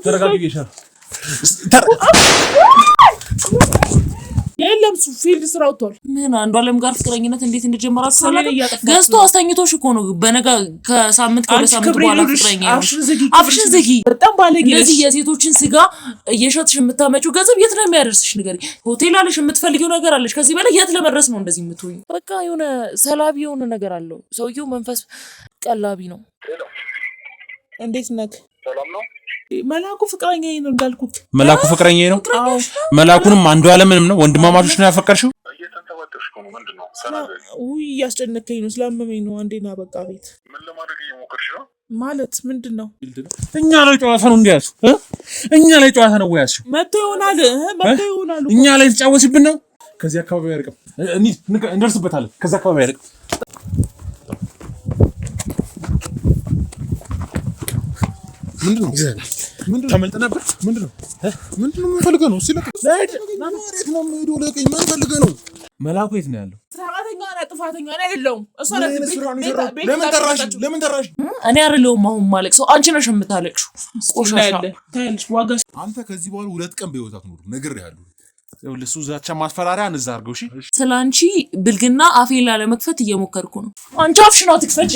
ተረጋግሽ የለም ፊልድ ስራው ቶል ምን አንዱ ዓለም ጋር ፍቅረኝነት እንዴት እንደጀመራት ሰላም ገዝቶ አስተኝቶሽ እኮ ነው በነጋ ከሳምንት ከሳምንት በኋላ ፍቅረኛ አፍሽን ዝጊ በጣም ባለጌ ለዚህ የሴቶችን ስጋ እየሸጥሽ የምታመጪው ገንዘብ የት ነው የሚያደርስሽ ንገሪ ሆቴል አለሽ የምትፈልጊው ነገር አለሽ ከዚህ በላይ የት ለመድረስ ነው እንደዚህ የምትሆኚ በቃ የሆነ ሰላቢ የሆነ ነገር አለው ሰውየው መንፈስ ቀላቢ ነው እንዴት ነክ ሰላም ነው መላኩ ፍቅረኛዬ ነው እንዳልኩት መላኩ ፍቅረኛዬ ነው መላኩንም አንዱ ዓለምንም ነው ወንድማማቾች ነው ያፈቀርሽው እየተንተባተሽ ነው ምንድነው ሰላም ያስጨነቀኝ ነው ስላመመኝ ነው አንዴና በቃ ቤት ምን ለማድረግ እየሞከርሽ ነው ማለት ምንድነው እኛ ላይ ጨዋታ ነው እንዲያሱ እኛ ላይ ጨዋታ ነው ወያሱ መጥቶ ይሆናል እኛ ላይ ተጫወትብን ነው ከዚህ አካባቢ ያርቀም እንደርስበታለን ከዛ አካባቢ ያርቀም ምንድነው ተመልጠ ነበር ምንድነው ምን ፈልገህ ነው ሲለቅ ለሄድ ማማሬት ነው ሄዶ ለቀኝ ምን ፈልገህ ነው መላኩ የት ነው ያለው ሰራተኛ ነው ጥፋተኛ ነው አይደለም እሷ ለምን ተራሽ እኔ አይደለሁም አሁን ማለቅ ሰው አንቺ ነሽ የምታለቅሽው ቆሻሻ ታይልሽ ዋጋ አንተ ከዚህ በኋላ 2 ቀን በህይወት አትኖር ነግሬሃለሁ ለሱ ዛቻ ማስፈራሪያ እንዛርገው እሺ ስላንቺ ብልግና አፌን ላለመክፈት እየሞከርኩ ነው አንቺ አፍሽን አትክፈቺ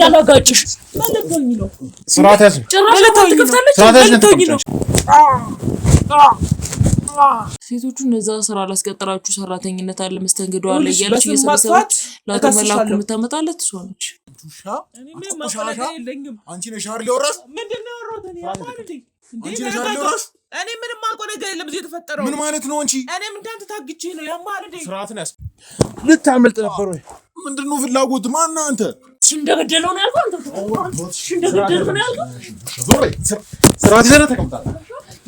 ያላጋጭሽ ማለቶኝ ነው ስርዓት ያዝ ጭራሽ አትከፍታለች ማለቶኝ ነው ሴቶቹ እነዛ ስራ ላስቀጠራችሁ ሰራተኝነት አለ መስተንግዶ አለ እያለች እየሰበሰበች ለተመላኩ የምታመጣለት እሷ ነች እኔ ምን ማፈለግ የለኝም አንቺ ነሽ አይደል ወራስ ምንድነው ወራስ እኔ አባልቲ አንቺ ነሽ አይደል ወራስ እኔ ምንም ማቆ ነገር የለም እዚህ ተፈጠረው ምን ማለት ነው አንቺ እኔ ምን ታንተ ታግቼ ነው ያማልዴ ስርዓትን ያስ ልታመልጥ ነበር ወይ ምንድነው ፍላጎት ማን አንተ እንደገደለው ነው ያልኩህ አንተ እንደገደለው ነው ያልኩህ ዞሬ ስርዓት ይዘና ተቀምጣ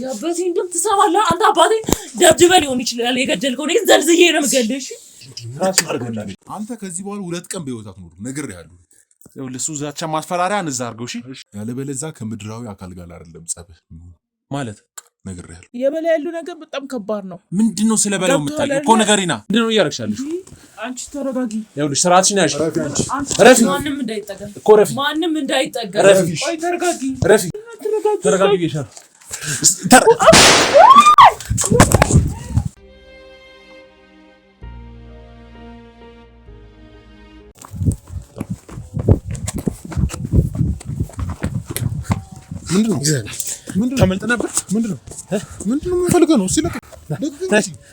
ያበቴ እንደም ትሰማለህ አንተ አባቴ ደብድበህ ሊሆን ይችላል የገደልከው እኔ ዘልዝዬ ነው የምገልሽ አንተ ከዚህ በኋላ 2 ቀን በህይወት አትኖር ነግሬሃለሁ ለሱ ዛቻ ማስፈራሪያ እንዛርገው እሺ ያለበለዛ ከምድራዊ አካል ጋር አይደለም ጸብህ ማለት ነግሬሃለሁ የበላይ ያለው ነገር በጣም ከባድ ነው ምንድነው ስለበለው የምታውቂው እኮ ነገሪና ምንድነው እያረክሻለሽ አንቺ ተረጋጊ ይኸውልሽ ስርዓትሽን ያዥ ረፊ ማንንም እንዳይጠጋ እኮ ረፊ ማንንም እንዳይጠጋ ቆይ ተረጋጊ ረፊ ተረጋጊ ይሻል ምንድነው ተመልጠ ነበር ምንድነው ምን ፈልገህ ነው ሲለቅ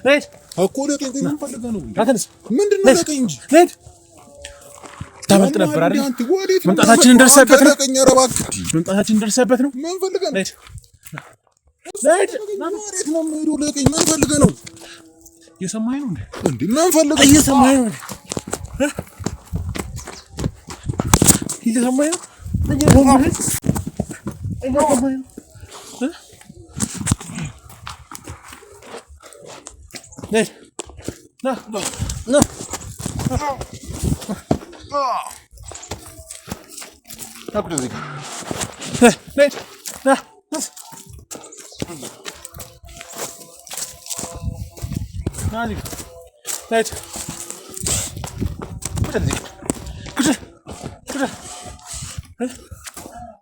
ነይ እኮ ለቀኝ ምን ፈልገህ ነው አተንስ ምንድነው ለቀኝ እንጂ ነይ ተመልጠ ነበር አይደል መምጣታችንን ደርሰበት ነው ለቀኝ አረባክ መምጣታችንን ደርሰበት ነው ምን ፈልገህ ነው ነይ ማማሬት ነው ሄዶ ለቀኝ ምን ፈልገህ ነው እየሰማኸኝ ነው እንዴ ምን ፈልገህ እየሰማኸኝ ነው እየሰማኸኝ ነው Ned. No. Up to the. Ned. No. Ned. Ned.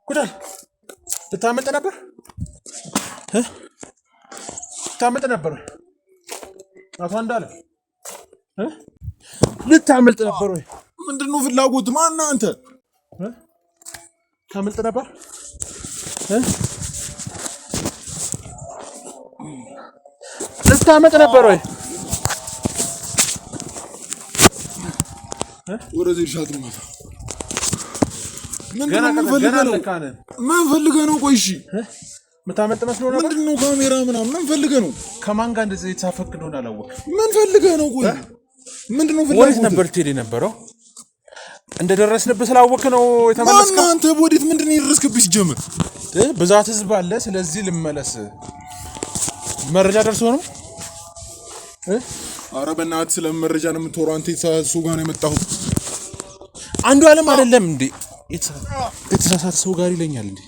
Good. ልታመጣ ነበር ልታመጣ ነበር አቶ አንዳለ ልታመልጥ ነበር ወይ ምንድነው ፍላጎት ማን አንተ ታመልጥ ነበር ልታመጥ ነበር ወይ ወረዚህ ሻት ነው ምን ፈልገህ ነው ቆይ እሺ መታመጥ መስሎ ነበር ምንድነው ካሜራ ምናምን ምን ፈልገህ ነው ከማን ጋር እንደዚህ የተሳፈክ እንደሆነ አላወቅም ምን ፈልገህ ነው ቆይ ምንድነው ፍላጎት ነበር ትሄድ የነበረው እንደደረስንበት ስላወቅ ነው የተመለስከው አንተ ወዴት ምንድነው ይደረስክብሽ ጀምር ብዛት ህዝብ አለ ስለዚህ ልመለስ መረጃ ደርሶ ነው ኧረ በእናትህ ስለመረጃ ነው የምትወራው አንተ ሰው ጋር ነው የመጣሁት አንዱ ዓለም አይደለም እንዴ የተሳሳተ ሰው ጋር ይለኛል እንዴ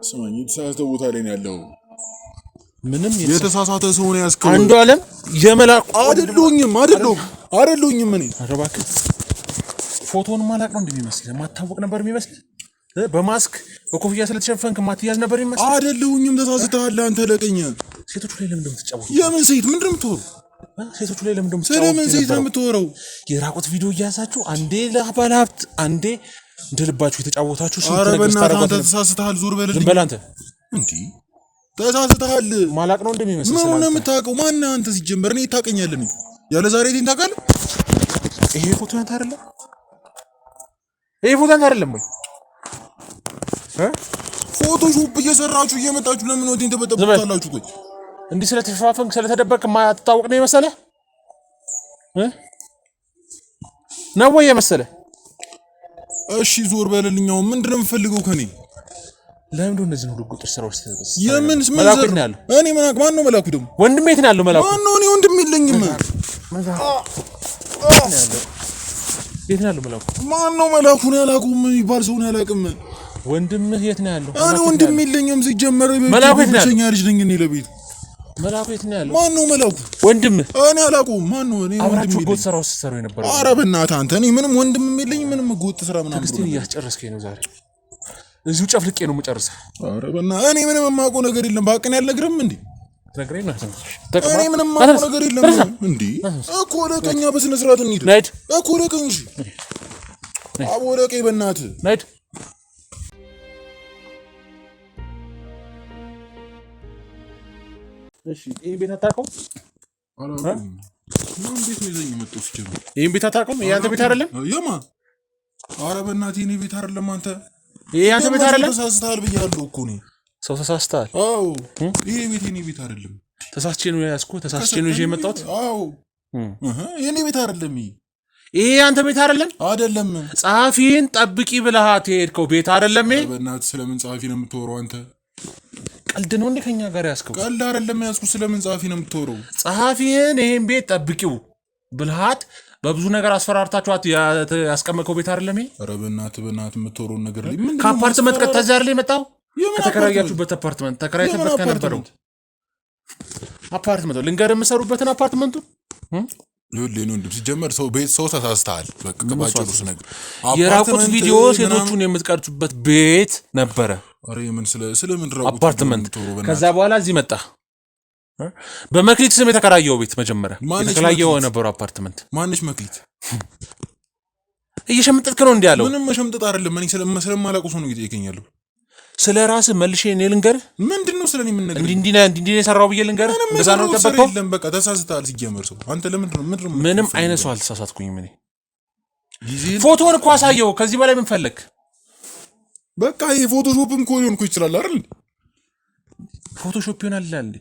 ሰማኝ የተሳሳተ ቦታ ላይ ነው ያለው ምንም የተሳሳተ ሰው ነው ያስከው አንዱ ዓለም የመላኩ አይደሉኝም እኔ አረባክ ፎቶውን ማላቅ ነው እንደሚመስል ማታወቅ ነበር የሚመስል በማስክ በኮፍያ ስለተሸፈንክ ማትያዝ ነበር ይመስል አይደለሁኝም። ተሳስተሃል አንተ ለቀኝ። ሴቶቹ ላይ ለምን እንደምትጫወቱ? የምን ሴት ምንድን ነው የምትወረው? ሴቶቹ ላይ ለምን እንደምትጫወቱ? ስለምን ሴት ነው የምትወረው? የራቁት ቪዲዮ እያያዛችሁ አንዴ ለባለሀብት አንዴ እንደልባችሁ የተጫወታችሁ ኧረ በእናትህ አንተ ተሳስተሃል። ዞር በልልኝ። ዝም በል አንተ። እንዴ ተሳስተሃል። ማላቅ ነው እንደሚመስል ምን ነው የምታውቀው? ማነህ አንተ? ሲጀመር እኔ ታውቀኛለህ? ያለ ዛሬ እኔን ታውቃለህ? ይሄ ፎቶ ያንተ አይደለም? ይሄ ፎቶ ያንተ አይደለም ወይ? ፎቶሾፕ እየሰራችሁ እየመጣችሁ ለምን ወዲን ተበጠብጣላችሁ? ቆይ እንዲህ ስለተሸፋፈንክ ስለተደበቅክ ማታውቅ ነው የመሰለህ ነው ወይ የመሰለህ? እሺ ዞር በልልኛው። ምንድነው የምፈልገው ከኔ? ለምን ነው እነዚህ ሁሉ ቁጥር ስራዎች የምን መላኩ ነው ያለው? እኔ መላኩ ማን ነው? መላኩ ደግሞ ወንድሜ የት ነው ያለው? መላኩ ማን ነው? እኔ ወንድም የለኝም። የት ነው ያለው? መላኩ ማን ነው? መላኩ ነው ያላቁም የሚባል ሰው ነው ያላቅም። ወንድምህ የት ነው ያለው? እኔ ወንድም የለኝም። ሲጀመር መላኩ የት ነው ያለው? ብቸኛ ልጅ ነኝ እኔ ለቤት። መላኩ የት ነው ያለው? ማን ነው መላኩ? ወንድምህ እኔ አላውቀውም። ማን ነው? እኔ አብራችሁ ጎት ስራው ስትሰሩ የነበረው? ኧረ በእናትህ አንተ እኔ ምንም ወንድም የለኝም። ምንም ጎት ስራ ምናምን ትዕግስቴን እያስጨረስከኝ ነው ዛሬ። እዚሁ ጨፍልቄ ነው የምጨርሰው። ኧረ በእናትህ እኔ ምንም የማውቀው ነገር የለም። ባቀን ያልነግርም እንዴ? ትነግረኝ ነው? እኔ ምንም የማውቀው ነገር የለም እንዴ? እኮ ለቀኛ በስነ ስርዓት እንሂድ እኮ ለቀኝ። እሺ አቦ ለቀኝ በእናትህ ናይድ። እሺ ይሄን ቤት አታውቀውም? አላውቀውም። ምን ቤት ነው ይዘኝ የመጣው? ሲጀምር ይሄን ቤት አታውቀውም? ይሄ አንተ ቤት አይደለም? የማን? ኧረ በእናትህ የእኔ ቤት አይደለም። አንተ ይሄ አንተ ቤት አይደለም? ተሳስተሃል ብያለሁ እኮ እኔ። ሰው ተሳስተሃል? አዎ ይሄ ቤት የእኔ ቤት አይደለም። ተሳስቼ ነው ያዝኩህ። ተሳስቼ ነው ይዤ የመጣሁት። አዎ የእኔ ቤት አይደለም። ይሄ አንተ ቤት አይደለም? አይደለም። ጸሐፊን ጠብቂ ብለሃት የሄድከው ቤት አይደለም? ይሄ በእናትህ ስለምን ጸሐፊ ነው የምትወረው አንተ? ቀልድ ነው እንዴ ከኛ ጋር ያዝከው? ቀልድ አይደለም ያዝኩት። ስለምን ጸሐፊ ነው የምትወረው? ጸሐፊን ይሄን ቤት ጠብቂው ብልሃት በብዙ ነገር አስፈራርታችኋት ያስቀመጥከው ቤት አይደለም? ይሄ ኧረ በእናትህ የምትወረውን ነገር ላይ ከአፓርትመንት ቀጥታ እዚያ አይደል የመጣው? ከተከራያችሁበት አፓርትመንት ተከራይተበት ከነበረው አፓርትመንት ልንገርህ፣ የምሰሩበትን አፓርትመንቱን ለሌላ ነው ሲጀመር ሰው ቤት ሰው ተሳስተሃል። በቃ ከባጭሩስ ነገር የራቁት ቪዲዮ ሴቶቹን የምትቀርጹበት ቤት ነበረ። አረ የምን ስለምን ራቁት አፓርትመንት። ከዛ በኋላ እዚህ መጣ። በመክሊት ስም የተከራየው ቤት መጀመሪያ የተከራየው የነበረው አፓርትመንት። ማንሽ መክሊት? እየሸምጠጥክ ነው እንዴ ያለው? ምንም መሸምጠጥ አይደለም። እኔ ስለማላውቀው ሰው ነው እየጠየቀኝ ስለ ራስህ መልሼ እኔ ልንገርህ። ምንድነው ስለኔ ምን ነገር እንዲህ የሰራው ብዬ ልንገርህ? እንደዛ ነው ተጠበቀው። የለም በቃ ተሳስተሃል። ሲጀመር ሰው አንተ ለምንድነው ምንም አይነት ሰው አልተሳሳትኩኝም። እኔ ፎቶውን እኮ አሳየው። ከዚህ በላይ ምን ፈለክ? በቃ ይሄ ፎቶሾፕም እኮ ሊሆን እኮ ይችላል አይደል? ፎቶሾፕ ይሆናል እንዴ?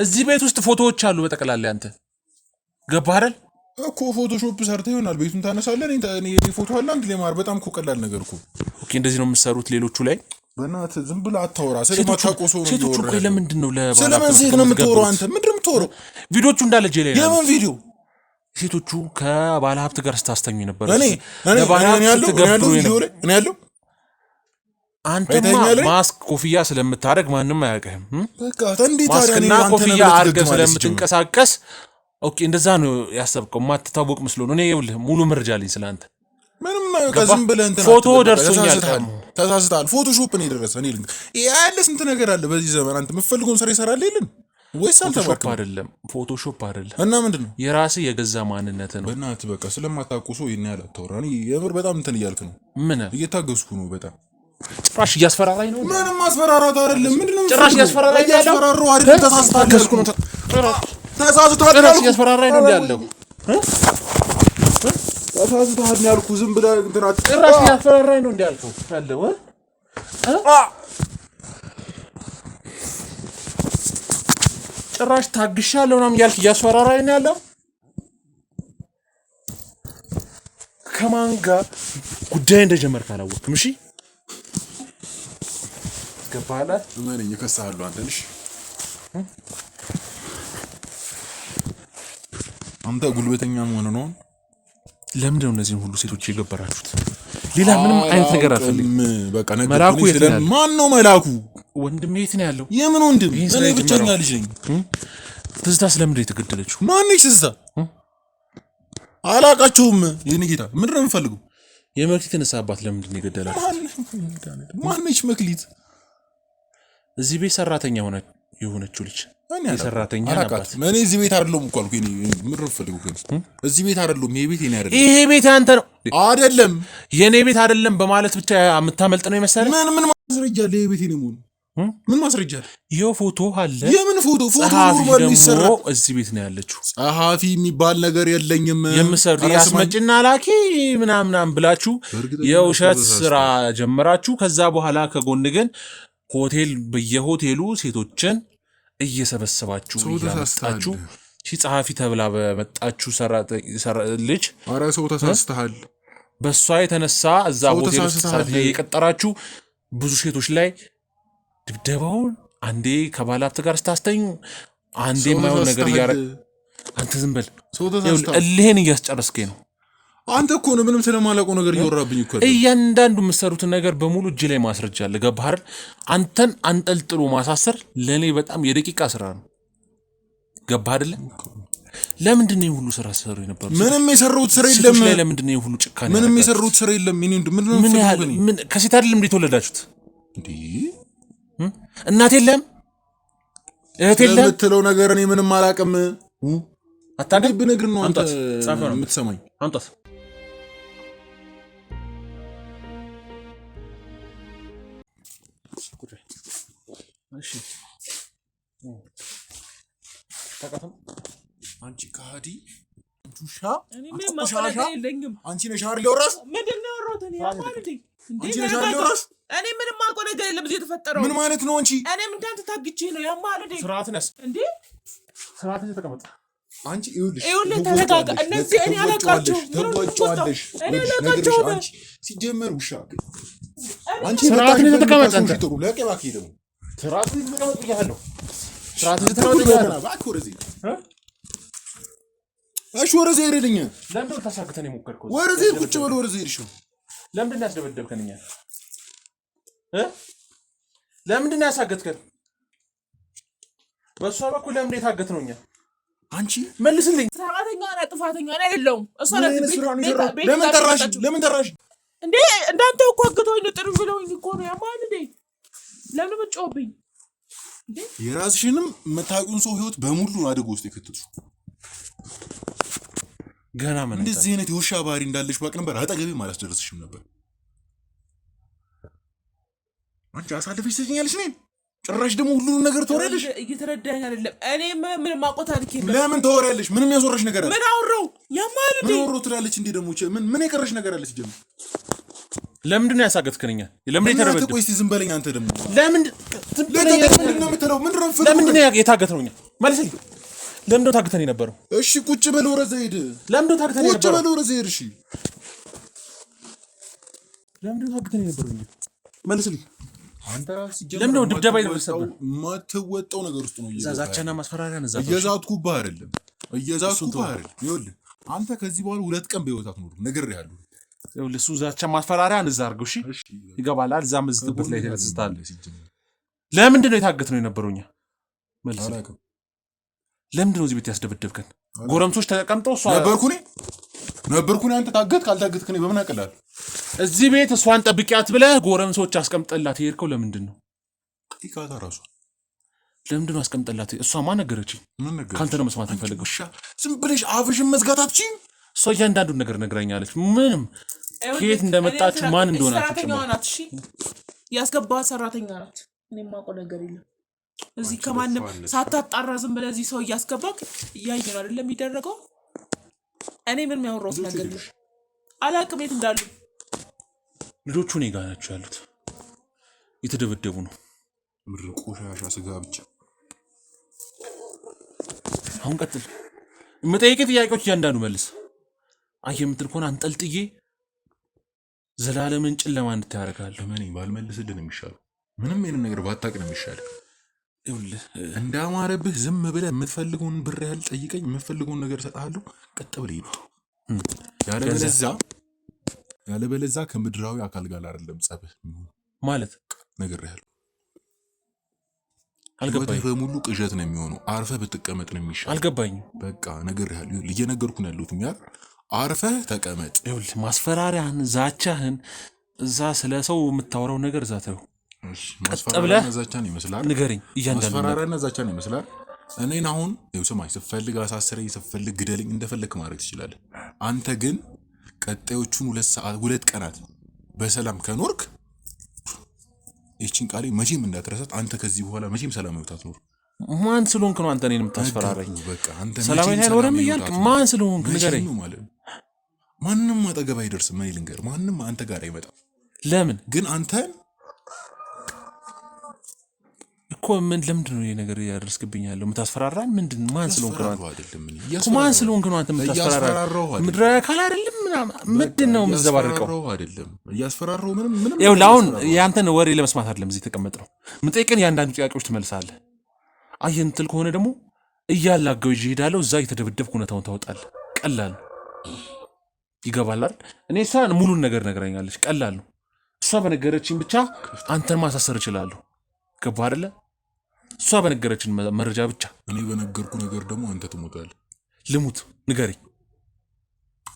እዚህ ቤት ውስጥ ፎቶዎች አሉ በጠቅላላ። አንተ ገባህ አይደል? እኮ ፎቶሾፕ ሰርተህ ይሆናል። ቤቱን ታነሳለህ። እኔ ፎቶ አለ አንድ ለማር በጣም እኮ ቀላል ነገር እኮ። ኦኬ እንደዚህ ነው የምትሰሩት ሌሎቹ ላይ? በእናትህ ዝም ብለህ አታወራ። ስለማታውቀው ሰው ነው። ሴቶቹ እኮ ለምንድን ነው ስለምን ሴት ነው የምትወረው አንተ? ምንድን ነው የምትወረው? ቪዲዮቹ እንዳለ ጄ ላይ የምን ቪዲዮ? ሴቶቹ ከባለ ሀብት ጋር ስታስተኙ ነበር። እኔ ያለው አንተማ ማስክ ኮፍያ ስለምታደርግ ማንም አያውቅህም። በቃ እንዴት ማስክና ኮፍያ አድርገህ ስለምትንቀሳቀስ ኦኬ እንደዛ ነው ያሰብከው። ማትታወቅ መስሎ ነው። እኔ ይኸውልህ ሙሉ መረጃ አለኝ ስለአንተ። ምንም ከዝም ብለህ እንትን ፎቶ ደርሶኛል። ተሳስተሃል። ፎቶሾፕ ነው የደረሰ። እኔ ልንገርህ ያለ ስንት ነገር አለ በዚህ ዘመን። አንተ የምትፈልገውን ስራ ይሰራል ይልን ወይስ አልተማርክም? አይደለም ፎቶሾፕ አይደለም። እና ምንድነው? የራስህ የገዛ ማንነት ነው። በእናትህ በቃ ስለማታውቁ ሰው ይሄን ያህል አታወራ። እኔ የምር በጣም እንትን እያልክ ነው። ምን እየታገስኩ ነው በጣም። ጭራሽ እያስፈራራኝ ነው። ምንም ማስፈራራት አይደለም። ምንድነው? ጭራሽ እያስፈራራኝ ነው። እያስፈራራሁ አይደል? ተሳስተሃል። ጭራሽ እያስፈራራኝ ነው ያለው። ተሳስተሃል ያልኩህ ዝም ብለህ እንትን ጭራሽ እያስፈራራኝ ነው ያልኩህ ያለው ጭራሽ ታግሻለሁ ምናምን እያልክ እያስፈራራኝ ነው ያለው። ከማን ጋር ጉዳይ እንደጀመርክ አላወቅም። እሺ ገባህ? ምን እየከሳለሁ አንተ ነሽ? አንተ ጉልበተኛ መሆን ነው። ለምንድን ነው እነዚህን ሁሉ ሴቶች የገበራችሁት? ሌላ ምንም አይነት ነገር አልፈልግም። በቃ ነገር መላኩ የት ነው? ማን ነው መላኩ? ወንድሜ የት ነው ያለው? የምን ወንድም? እኔ ብቸኛ ልጅ ነኝ። ትዝታ ስለምንድን ነው የተገደለችው? ማንሽ ትዝታ? አላቃቸውም። የኔ ጌታ ምንድን ነው የምፈልገው? የመክሊትን አባት ለምንድን ነው የገደላት? ማነች መክሊት? እዚህ ቤት ሰራተኛ የሆነችው ልጅ የሰራተኛ አባት። እኔ እዚህ ቤት አይደለም እኮ አልኩኝ። እኔ ምን ረፈልኩ ግን እዚህ ቤት አይደለም። ይሄ ቤት የኔ አይደለም። ይሄ ቤት ያንተ ነው አይደለም። የኔ ቤት አይደለም በማለት ብቻ የምታመልጥ ነው የመሰለህ? ምን ማስረጃ አለ? ይሄ ቤት የኔ መሆኑ ምን ማስረጃ አለ? ይሄው ፎቶ አለ። የምን ፎቶ? ፎቶ ኖርማል ይሰራ። እዚህ ቤት ነው ያለችው። ጸሐፊ የሚባል ነገር የለኝም። የምሰሩ ያስመጭና ላኪ ምናምን ብላችሁ የውሸት ስራ ጀመራችሁ። ከዛ በኋላ ከጎን ግን ሆቴል በየሆቴሉ ሴቶችን እየሰበሰባችሁ እያመጣችሁ ጸሐፊ ተብላ በመጣችሁ ልጅ ኧረ ሰው ተሳስተሃል። በሷ የተነሳ እዛ ሆቴል ውስጥ ሰራተኛ እየቀጠራችሁ ብዙ ሴቶች ላይ ድብደባውን አንዴ ከባላት ጋር ስታስተኙ አንዴ የማይሆን ነገር እያደረግ አንተ ዝም በል። እልህን እያስጨረስከኝ ነው። አንተ እኮ ነው ምንም ስለማላውቀው ነገር እያወራብኝ እኮ። እያንዳንዱ የምትሰሩትን ነገር በሙሉ እጅ ላይ ማስረጃ አለ። ገባህ አይደል? አንተን አንጠልጥሎ ማሳሰር ለእኔ በጣም የደቂቃ ስራ ነው። ገባህ አይደለ? ለምንድን ነው ሁሉ ስራ ሰሩ የነበሩት? ምንም የሰሩት ስራ የለም። ለምንድን ነው ሁሉ ጭካኔ? ምንም የሰሩት ስራ የለም። ምን ከሴት አይደለም እንዴ ተወለዳችሁት እንዴ? እናት የለም እህት የለም የምትለው ነገር እኔ ምንም አላውቅም። አታውቅም ብነግርህ ነው አንተ የምትሰማኝ። አንተስ እሺ ታውቃትም አንቺ ከሃዲ ጁሻ አንቺ ነሽ አይደል? ወራስ ምንድነው ወሮት? እኔ ማለት አንቺ ነሽ አይደል? ወራስ እኔ ምንም ማውቀው ነገር የለም እዚህ የተፈጠረው። ምን ማለት ነው አንቺ? እኔም እንዳንተ ታግቼ ነው ያማለደ። ስርዓትን ያስ እንዴ ስርዓትን ተቀመጥ አንቺ። ይኸውልህ ተረጋጋ። እነዚህ እኔ አላውቃቸው። ተንቧጫለሽ። እኔ አላውቃቸው። አንቺ ሲጀመር ውሻ አንቺ ስርዓትን ተቀመጥ። አንተ ጥሩ ለቀባኪ ደግሞ ስርዓትን ተቀመጥ ይያለሁ። ስርዓትን ተቀመጥ ይያለሁ። እባክህ ወረዚህ እሺ ወረዚህ ይረድኝ። ለምን ተሳክተን የሞከርከው? ወረዚህ ቁጭ በል። ወረዚህ ይርሽው። ለምንድን ያስደበደብከን እኛ? ለምንድን ያሳገትከን? በሷ በኩል ለምን የታገት ነው እኛ? አንቺ መልስልኝ። ሰራተኛ ነህ፣ ጥፋተኛ ነህ አይደለሁም። እሷ ለምን ጠራሽ? ለምን ጠራሽ እንዴ? እንዳንተ እኮ አግቶኝ ነው ጥሩ ብለውኝ እኮ ነው ያማል እንዴ? ለምን መጫወብኝ እንዴ? የራስሽንም የምታውቂውን ሰው ህይወት በሙሉ አደጋ ውስጥ የከተትሽው ገና ምን እንደዚህ አይነት የውሻ ባህሪ እንዳለሽ ባቅ ነበር አጠገቤ አላስደረስሽም ነበር። አንቺ አሳልፈሽ ትሰጪኛለሽ ነኝ። ጭራሽ ደግሞ ሁሉንም ነገር ተወራለሽ። እየተረዳኝ አይደለም። እኔ ምንም ማቆት አልከኝ። ለምን ተወራለሽ? ምንም ያስወራሽ ነገር አለ? ምን አወራው? ያማል እንዴ? ምን አወራው ትላለች እንዴ? ደግሞ ምን የቀረሽ ነገር አለ? ሲጀምር ለምንድን ነው ያሳገትከኝ? ለምን ተረበደ? ቆይ እስቲ ዝም በለኝ አንተ ደግሞ ለምንድን ነው የምትለው? ለምንድን ነው የታገትነው? መልስልኝ። ለምን ነው ታግተን የነበረው? እሺ ቁጭ በል ወረዛ ሄድ። ለምን ነው ታግተን የነበረው? ቁጭ በል ወረዛ ሄድ። እሺ ለምን ነው ታግተን የነበረው? መልስልኝ። አንተ ራስህ ሲጀምር ለምን ነው ድብደባ ይደርሰብህ? ማትወጣው ነገር ውስጥ ነው። ዛቻና ማስፈራሪያ ነው። እየዛትኩብህ አይደለም፣ እየዛትኩብህ አይደለም። ይኸውልህ አንተ ከዚህ በኋላ 2 ቀን በህይወት አትኖርም። ነግሬሃለሁ። ይኸውልህ እሱ ዛቻ ማስፈራሪያ እዛ አድርገው። እሺ ይገባላል። እዛ መዝትበት ላይ ተነስተሃል። ለምንድን ነው የታገትነው የነበረው? እኛ መልስልኝ። ለምንድን ነው እዚህ ቤት ያስደበደብከን? ጎረምሶች ተቀምጠው እሷ ነበርኩኝ። አንተ ታገት ካልታገትክ ነው በምን አቀላል? እዚህ ቤት እሷን ጠብቂያት ብለህ ጎረምሶች አስቀምጠላት የሄድከው ለምንድን ነው? ቂቃታ ራሷ ለምንድን ነው አስቀምጠላት? እሷ ማን ነገረችኝ? ካንተ ነው መስማት እንፈልገው። ዝም ብለሽ አፍሽን መዝጋት አትችይም? እሷ እያንዳንዱን ነገር ነግራኛለች። ምንም ከየት እንደመጣችሁ ማን እንደሆነ ሰራተኛዋ ናት። እሺ ያስገባህ ሰራተኛ ናት። እኔ የማውቀው ነገር የለም። እዚህ ከማንም ሳታጣራ ዝም ብለህ እዚህ ሰው እያስገባክ እያየህ ነው አይደል የሚደረገው? እኔ ምንም ያወራሁት ነገር የለም። አላውቅም የት እንዳሉ። ልጆቹ እኔ ጋር ናቸው ያሉት። የተደበደቡ ነው። ምር ቆሻሻ ስጋ ብቻ። አሁን ቀጥል። የምጠይቅህ ጥያቄዎች እያንዳንዱ መልስ። አየህ የምትል ከሆነ አንጠልጥዬ ዘላለምን ጨለማ እንድታደርጋለሁ። እኔ ባልመልስልህ ነው የሚሻለው። ምንም ይሄን ነገር ባታውቅ ነው የሚሻለው። ይኸውልህ እንዳማረብህ ዝም ብለህ የምትፈልገውን ብር ያህል ጠይቀኝ፣ የምትፈልገውን ነገር እሰጥሃለሁ። ቀጥ ብለህ ሂድ። ያለበለዚያ ከምድራዊ አካል ጋር አይደለም ጸብህ ማለት ነገር ያህል አልገባኝም። በሙሉ ቅዠት ነው የሚሆነው። አርፈህ ብትቀመጥ ነው የሚሻለው። አልገባኝም። በቃ ነገር ያህል እየነገርኩህ ነው ያለሁት። አርፈህ ተቀመጥ። ይኸውልህ ማስፈራሪያህን ዛቻህን እዛ ስለ ሰው የምታወራው ነገር እዛ ተው። ማስፈራሪያና ዛቻን ይመስላል ንገረኝ። እያንዳንዱ ማስፈራሪያና ዛቻን ይመስላል። እኔን አሁን ይኸው ስማኝ፣ ስትፈልግ አሳስረኝ፣ ስትፈልግ ግደልኝ፣ እንደፈለክ ማድረግ ትችላለህ። አንተ ግን ቀጣዮቹን 2 ቀናት በሰላም ከኖርክ ይህችን ቃሌ መቼም እንዳትረሳት። አንተ ከዚህ በኋላ መቼም ሰላም ህይወት አትኖር። ማን ስለሆንክ ነው አንተ እኔን የምታስፈራራኝ? በቃ አንተ ሰላም አይኖርም እያልክ ማን ስለሆንክ ንገረኝ። ማንም አጠገብ አይደርስም። እኔ ልንገርህ፣ ማንም አንተ ጋር አይመጣም። ለምን ግን አንተን እኮ ምን ለምንድን ነው ይሄ ነገር ያደርስክብኝ ያለው? የምታስፈራራኝ ምንድን ማን ስለሆንክ ነው አንተ? አይደለም ማን ስለሆንክ ነው አንተ የምታስፈራራኝ? ምድረ አካል አይደለም ምንድን ነው የምትዘባርቀው? አይደለም እያስፈራራው ምንም ይኸውልህ አሁን ያንተን ወሬ ለመስማት አይደለም እዚህ ተቀመጥነው። የምጠይቅህን የአንዳንዱ ጥያቄዎች ትመልሳለህ። አየህ እንትን ከሆነ ደግሞ እያላገው ይዤ እሄዳለሁ። እዛ እየተደበደብኩ እውነታውን ታወጣለህ። ቀላል ይገባል አይደል? እኔ እሷን ሙሉን ነገር ነግራኛለች። ቀላል ነው። እሷ በነገረችኝ ብቻ አንተን ማሳሰር እችላለሁ። ገባህ አይደለ? እሷ በነገረችን መረጃ ብቻ። እኔ በነገርኩ ነገር ደግሞ አንተ ትሞታለህ። ልሙት? ንገረኝ።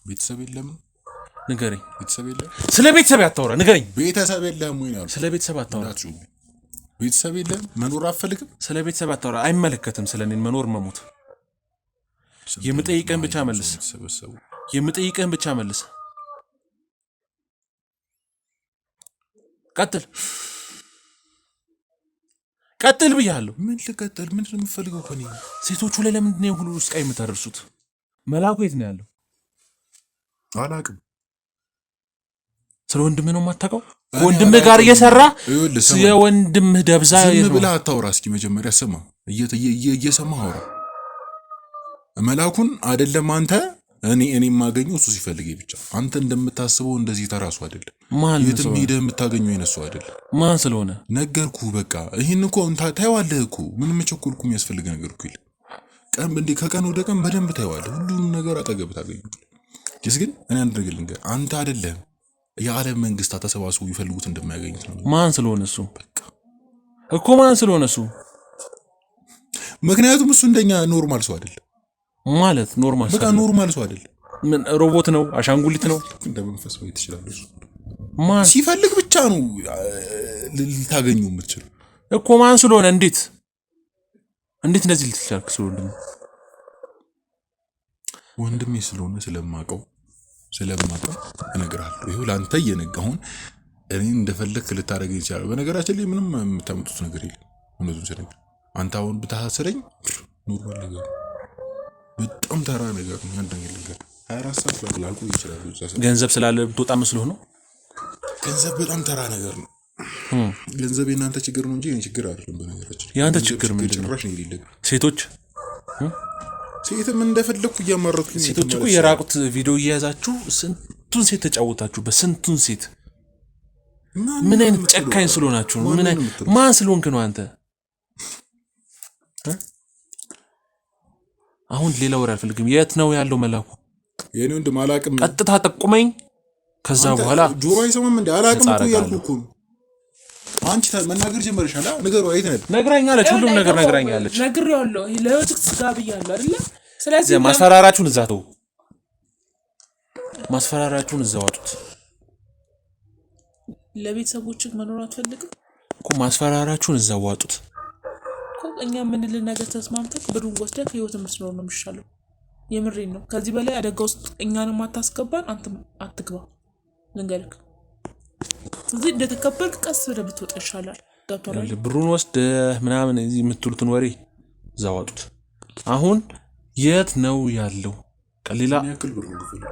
ቤተሰብ የለም? ንገረኝ። ቤተሰብ የለም? ስለ ቤተሰብ አታውራ። ንገረኝ። ቤተሰብ የለም ወይ ነው? ስለ ቤተሰብ አታውራ። ቤተሰብ የለም? መኖር አትፈልግም? ስለ ቤተሰብ አታውራ። አይመለከትም ስለኔን መኖር መሞት። የምጠይቅህን ብቻ መልስ። የምጠይቅህን ብቻ መልስ። ቀጥል ብያለሁ። ምን ልቀጥል? ምንድን ነው የምፈልገው ከኔ? ሴቶቹ ላይ ለምንድን ነው ሁሉ ስቃይ የምታደርሱት? መላኩ የት ነው ያለው? አላውቅም። ስለ ወንድምህ ነው የማታውቀው? ወንድምህ ጋር እየሰራ የወንድምህ ደብዛ ዝም ብለህ አታውራ። እስኪ መጀመሪያ ስማ፣ እየሰማህ አውራ። መላኩን አይደለም አንተ እኔ የማገኘው እሱ ሲፈልገኝ ብቻ። አንተ እንደምታስበው እንደዚህ ተራሱ አይደለም። የትም ሄደህ የምታገኘው የነሱ አይደለም። ማን ስለሆነ ነገርኩህ። በቃ ይህን እኮ ታየዋለህ እኮ። ምንም መቸኮልኩ የሚያስፈልግ ነገር እኮ የለም። ከቀን ወደ ቀን በደንብ ታየዋለህ። ሁሉንም ነገር አጠገብ ታገኘዋለህ። ግን እኔ አንድ ነገር ልንገርህ፣ አንተ አይደለም የዓለም መንግስታት ተሰባስበው ይፈልጉት እንደማያገኙት ነው። ማን ስለሆነ እሱ እኮ ማን ስለሆነ እሱ? ምክንያቱም እሱ እንደኛ ኖርማል ሰው አይደለም። ማለት ኖርማል በቃ ኖርማል ሰው አይደለም። ምን ሮቦት ነው? አሻንጉሊት ነው? እንደ መንፈስ ወይ ትችላለህ። ማን ሲፈልግ ብቻ ነው ልታገኘው የምትችለው እኮ። ማን ስለሆነ? እንዴት እንደዚህ ልትቻልክ? ስለሆነ ወንድሜ ስለሆነ ስለማውቀው እነግርሃለሁ። ይኸው ለአንተ እየነጋሁን እኔን እንደፈለግክ ልታደርገኝ ይችላል። በነገራችን ላይ ምንም የምታመጡት ነገር የለም። እውነቱን ስነግርህ አንተ አሁን ብታሳስረኝ ኖርማል ነገር፣ በጣም ተራ ነገር ነው። አንድ ነገር 24 ሰዓት ላልቁ ይችላል። ገንዘብ ስላለ ብትወጣ መስሎህ ነው? ገንዘብ በጣም ተራ ነገር ነው። ገንዘብ የእናንተ ችግር ነው እንጂ የእኔ ችግር አይደለም። በነገራችን የአንተ ችግር ምንድን ነው? ሴቶች ሴትም እንደፈለግኩ እያማረጥኩኝ። ሴቶች እኮ የራቁት ቪዲዮ እየያዛችሁ ስንቱን ሴት ተጫወታችሁበት። ስንቱን ሴት ምን አይነት ጨካኝ ስለሆናችሁ ነው? ማን ስለሆንክ ነው አንተ? አሁን ሌላ ወሬ አልፈልግም። የት ነው ያለው መላኩ? የኔ ወንድም አላቅም። ቀጥታ ጠቁመኝ። ከዛ በኋላ ጆሮ አይሰማም እንዴ? አላቅም እኮ ያልኩህ እኮ ነው። አንቺ መናገር ጀመርሻል። ነገሩ አይት ነው ነግራኛለች። ሁሉም ነገር ነግራኛለች። ነግሬዋለሁ። ለወጥክ ስጋ ብያለሁ አይደለ? ስለዚህ ማስፈራራችሁን እዛ ተው። ማስፈራራችሁን እዛ ዋጡት። ለቤተሰቦችህ መኖር አትፈልግም እኮ? ማስፈራራችሁን እዛ ዋጡት እኮ። እኛ ምን ልነገር ተስማምተን ብሩን ወስደህ ህይወት መስሎ ነው የሚሻለው። የምሬን ነው። ከዚህ በላይ አደጋ ውስጥ እኛንም አታስገባን፣ አንተም አትግባ። ልንገርክ፣ ስለዚህ እንደተከበርክ ቀስ ብለህ ብትወጣ ይሻላል። ገብቶሃል? ብሩን ወስደህ ምናምን እዚህ የምትሉትን ወሬ እዛ ዋጡት። አሁን የት ነው ያለው? ቀሊላ ያክል ብር ነው ግፍል።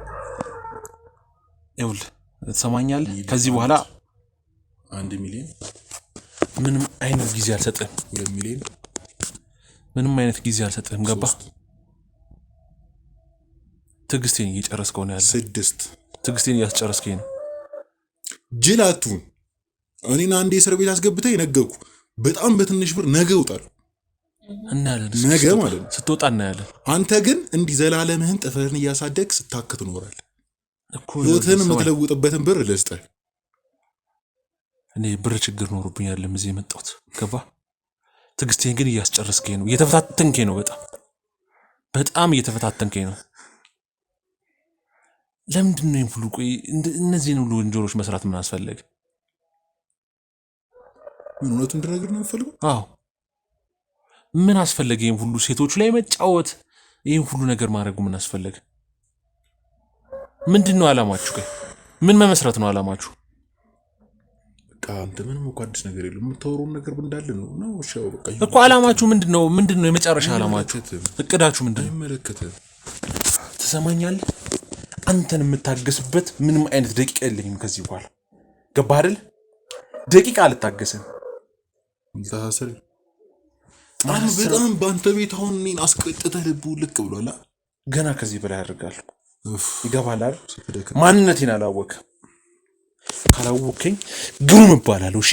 ይኸውልህ ትሰማኛለህ? ከዚህ በኋላ 1 ሚሊዮን ምንም አይነት ጊዜ አልሰጥህም። 2 ሚሊዮን ምንም አይነት ጊዜ አልሰጥህም። ገባህ? ትዕግስቴን እየጨረስከው ነው ያለው። 6 ትዕግስቴን እያስጨረስከኝ ነው። ጅላቱ እኔና አንዴ እስር ቤት አስገብተህ ነገርኩ። በጣም በትንሽ ብር ነገ እወጣለሁ። እናያለን። ነገ ማለት ነው ስትወጣ እናያለን። አንተ ግን እንዲህ ዘላለምህን ጥፍርህን እያሳደግ ስታክት ትኖራለህ። ህይወትህን የምትለውጥበትን ብር ልስጥህ። እኔ ብር ችግር ኖሮብኝ አይደለም እዚህ የመጣሁት። ገባህ? ትዕግስቴን ግን እያስጨረስከኝ ነው። እየተፈታተንከኝ ነው። በጣም እየተፈታተንከኝ ነው። ለምንድን ነው ሁሉ ቆይ እነዚህን ሁሉ ወንጀሎች መስራት ምን አስፈለገ? ምን እውነቱን እንድነግር ነው የምፈልገው? አዎ ምን አስፈለገ? ይሄን ሁሉ ሴቶች ላይ መጫወት፣ ይሄን ሁሉ ነገር ማድረጉ ምን አስፈለገ? ምንድነው አላማችሁ? ቆይ ምን መመስረት ነው አላማችሁ? በቃ አንተ ምንም እኮ አዲስ ነገር የለም የምታወራው ነገር እንዳለ ነው ነው በቃ እኮ አላማችሁ ምንድነው? የመጨረሻ አላማችሁ እቅዳችሁ ምንድነው? አይመለከትም። ትሰማኛለህ? አንተን የምታገስበት ምንም አይነት ደቂቃ የለኝም ከዚህ በኋላ ገባህ አይደል? ደቂቃ አልታገስም። ታሰሪ በጣም በአንተ ቤት አሁን እኔን አስቀጥተህ ልቡ ልክ ብሏል። ገና ከዚህ በላይ አደርጋለሁ። ይገባል አይደል? ማንነቴን አላወቅም። ካላወቅከኝ ግሩም እባላለሁ። እሺ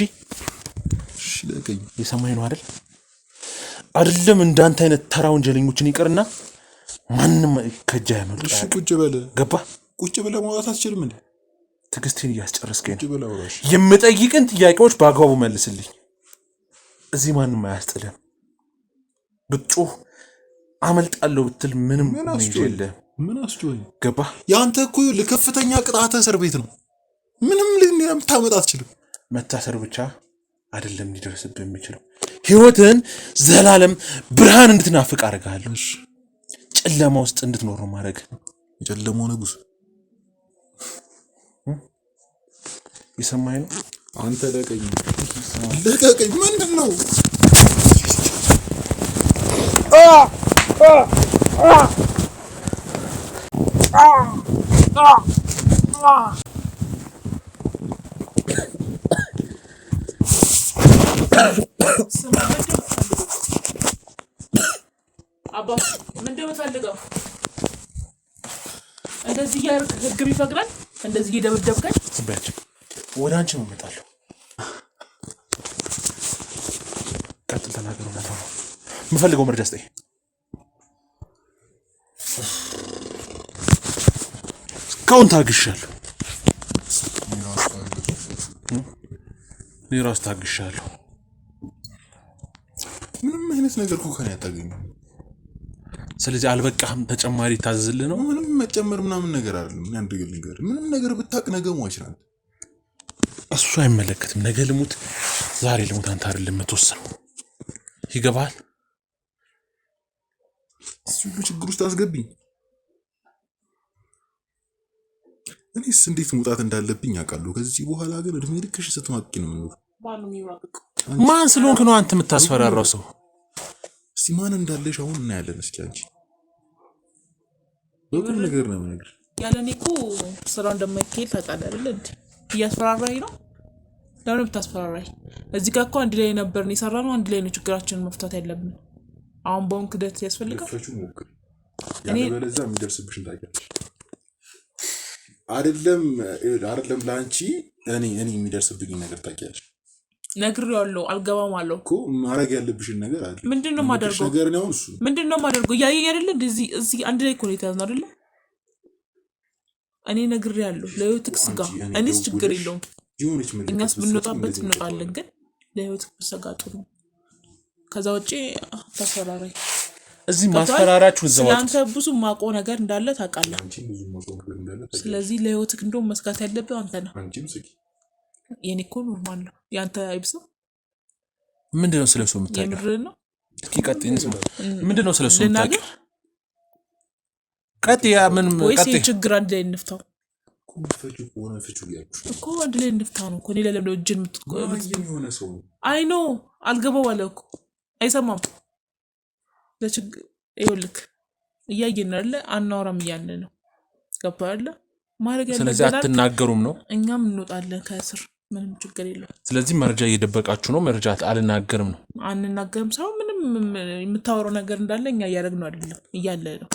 ለቀኝ የሰማኝ ነው አይደል? አይደለም እንዳንተ አይነት ተራ ወንጀለኞችን ይቅርና ማንንም ከእጅ ያመልጥ። እሺ ቁጭ በለ። ገባህ? ቁጭ በለ ማውራት አትችልም እንዴ? ትዕግስቴን እያስጨረስከኝ ቁጭ በለ አውራሽ። የምጠይቅን ጥያቄዎች በአግባቡ መልስልኝ። እዚህ ማንም አያስጥልም። ብትጮህ አመልጣለሁ ብትል ምንም የለም። ምን አስጮህ? ገባህ? ያንተ እኮ ለከፍተኛ ቅጣት እስር ቤት ነው። ምንም ልታመጣ አትችልም። መታሰር ብቻ አይደለም ሊደርስብህ የሚችለው ህይወትን ዘላለም ብርሃን እንድትናፍቅ አደርግሃለሁ። ጨለማ ውስጥ እንድትኖር ማድረግ። የጨለማው ንጉስ የሰማኝ ነው። አንተ ለቀኝ ለቀቀኝ። ምንድን ነው አባት ምንድን ነው የምትፈልገው? እንደዚህ እያደረግህ ህግ ይፈቅዳል? እንደዚህ እየደበደብከኝ? ዝም ወደ አንቺ ነው እመጣለሁ። ቀጥል፣ ተናገሩ። ነው የምፈልገው መረጃ ስጠኝ። እስካሁን ታግሻለሁ። እኔ እራሱ ታግሻለሁ። ምንም አይነት ነገር እኮ ከእኔ አታገኝም። ስለዚህ አልበቃህም? ተጨማሪ ታዝዝልህ ነው? ምንም መጨመር ምናምን ነገር አይደለም። ምን አንደገል ነገር ምንም ነገር ብታቅ ነገ ሟች ናት። እሱ አይመለከትም። ነገ ልሙት ዛሬ ልሙት አንተ አይደለም የምትወስነው። ይገባል? እሱ ሁሉ ችግር ውስጥ አስገብኝ። እኔስ እንዴት መውጣት እንዳለብኝ አውቃለሁ። ከዚህ በኋላ ግን እድሜ ልክሽ ስትማቂ ነው የምኖር። ማን ስለሆንክ ነው አንተ የምታስፈራራው ሰው? እስቲ ማን እንዳለሽ አሁን እናያለን። እስኪ አንቺ በቁም ነገር ነው ነገር ያለኔ እኮ ስራው እንደማይካሄድ ታውቃለህ አይደል? እንዴ እያስፈራራኝ ነው። ለምን ብታስፈራራኝ? እዚህ ጋር እኮ አንድ ላይ ነበርን የሰራነው፣ አንድ ላይ ነው ችግራችንን መፍታት ያለብን። አሁን በአሁን ክደት ያስፈልጋል። ፈቹ ሞክር። ያለበለዛ የሚደርስብሽን ታውቂያለሽ። አይደለም ለአንቺ እኔ የሚደርስብኝ ነገር ታውቂያለሽ። ነግሬዋለሁ። አልገባም አለው እኮ ማድረግ ያለብሽን ነገር አለ። ምንድነው የማደርገው? ነገር ነው እሱ። ምንድነው የማደርገው? እያየኝ አይደለ? እዚህ አንድ ላይ እኮ ነው የተያዝነው አይደለ? እኔ ነግሬያለሁ። ለህይወትክ ስጋ። እኔስ ችግር የለውም። እኛስ ብንወጣበት እንወጣለን፣ ግን ለህይወትክ ስጋ ጥሩ። ከዛ ውጪ ታስፈራራኝ። እዚህ ማስፈራራችሁ እዛው አንተ ብዙ ማቆ ነገር እንዳለ ታውቃለህ። ስለዚህ ለህይወትክ እንደውም መስጋት ያለብህ አንተ ነህ። የኔ እኮ ኖርማል ነው። ያንተ አይብስም። ምንድነው ስለሱ የምታውቂው? የምርህን ነው? እስኪ ቀጥይኝ። ምንድነው ስለሱ የምታውቂው? ቀጥይ። ምን ቀጥይ? ችግር አንድ ላይ እንፍታው እኮ አንድ ላይ እንፍታ ነው እኮ። እኔ ለለምደው እጅን አይ ኖ አልገባው አለ እኮ አይሰማም። ለችግር ይኸውልህ እያየን አይደለ? አናወራም እያልን ነው። ገባህ አይደለ? ማድረግ ያለብን ስለዚህ አትናገሩም ነው። እኛም እንወጣለን ከእስር ምንም ችግር የለውም። ስለዚህ መረጃ እየደበቃችሁ ነው። መረጃ አልናገርም ነው። አንናገርም ሳይሆን ምንም የምታወራው ነገር እንዳለ እኛ እያደረግነው አይደለም እያለ ነው።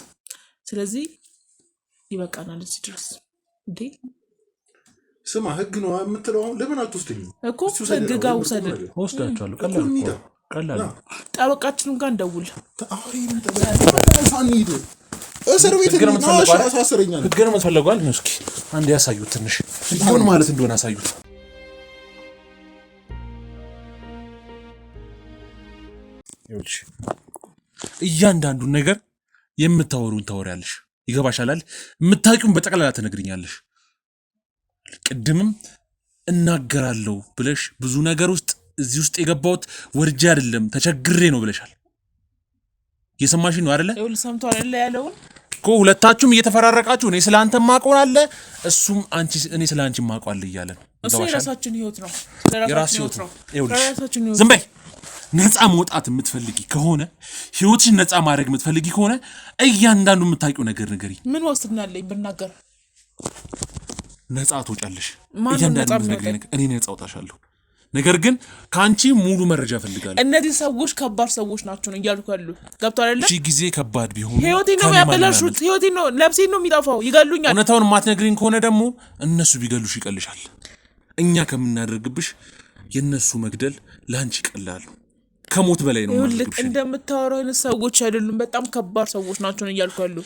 ስለዚህ ይበቃናል እዚህ ድረስ። እንዴ ስማ፣ ህግ ነው የምትለው አሁን ለምን አትወስደኝም እኮ? ህግ ጋር ውሰድ። ወስዳችኋለሁ። ቀላል ጠበቃችንም ጋር እንደውል። እስር ቤት አሳስረኛል። ህግን የምትፈልጓል ነው። እስኪ አንድ ያሳዩት፣ ትንሽ ምን ማለት እንደሆነ አሳዩት። እያንዳንዱን ነገር የምታወሩን ታወሪያለሽ። ይገባሻል አይደል? የምታውቂውን በጠቅላላ ትነግሪኛለሽ። ቅድምም እናገራለሁ ብለሽ ብዙ ነገር ውስጥ እዚህ ውስጥ የገባሁት ወርጄ አይደለም ተቸግሬ ነው ብለሻል። እየሰማሽኝ ነው አይደለ? ይኸውልህ ሰምቷል አይደለ ያለውን እኮ ሁለታችሁም እየተፈራረቃችሁ እኔ ስለ አንተ ማውቀው አለ እሱም አንቺ እኔ ስለ አንቺ ማውቀው አለ እያለ ነው። እሱ የራሳችን ህይወት ነው። የራስ ህይወት ነው። ይኸውልሽ ዝም በይ። ነፃ መውጣት የምትፈልጊ ከሆነ ህይወትሽን ነፃ ማድረግ የምትፈልጊ ከሆነ እያንዳንዱ የምታውቂው ነገር ንገሪኝ። ምን ዋስትና አለኝ ብናገር? ነፃ ትወጫለሽ። እያንዳንዱ ነገር እኔ ነፃ አውጣሻለሁ። ነገር ግን ከአንቺ ሙሉ መረጃ ፈልጋለሁ። እነዚህ ሰዎች ከባድ ሰዎች ናቸው ነው እያልኩ ያሉ ገብቷል አይደል? እሺ ጊዜ ከባድ ቢሆኑ ህይወቴን ነው ያበላሹት። ህይወቴን ነው ነፍሴን ነው የሚጠፋው። ይገሉኛል። እውነታውን የማትነግሪኝ ከሆነ ደግሞ እነሱ ቢገሉሽ ይቀልሻል። እኛ ከምናደርግብሽ የነሱ መግደል ለአንቺ ይቀላል። ከሞት በላይ ነው ማለት ነው። እንደምታወራው አይነት ሰዎች አይደሉም። በጣም ከባድ ሰዎች ናቸው ነው እያልኩ ያሉ።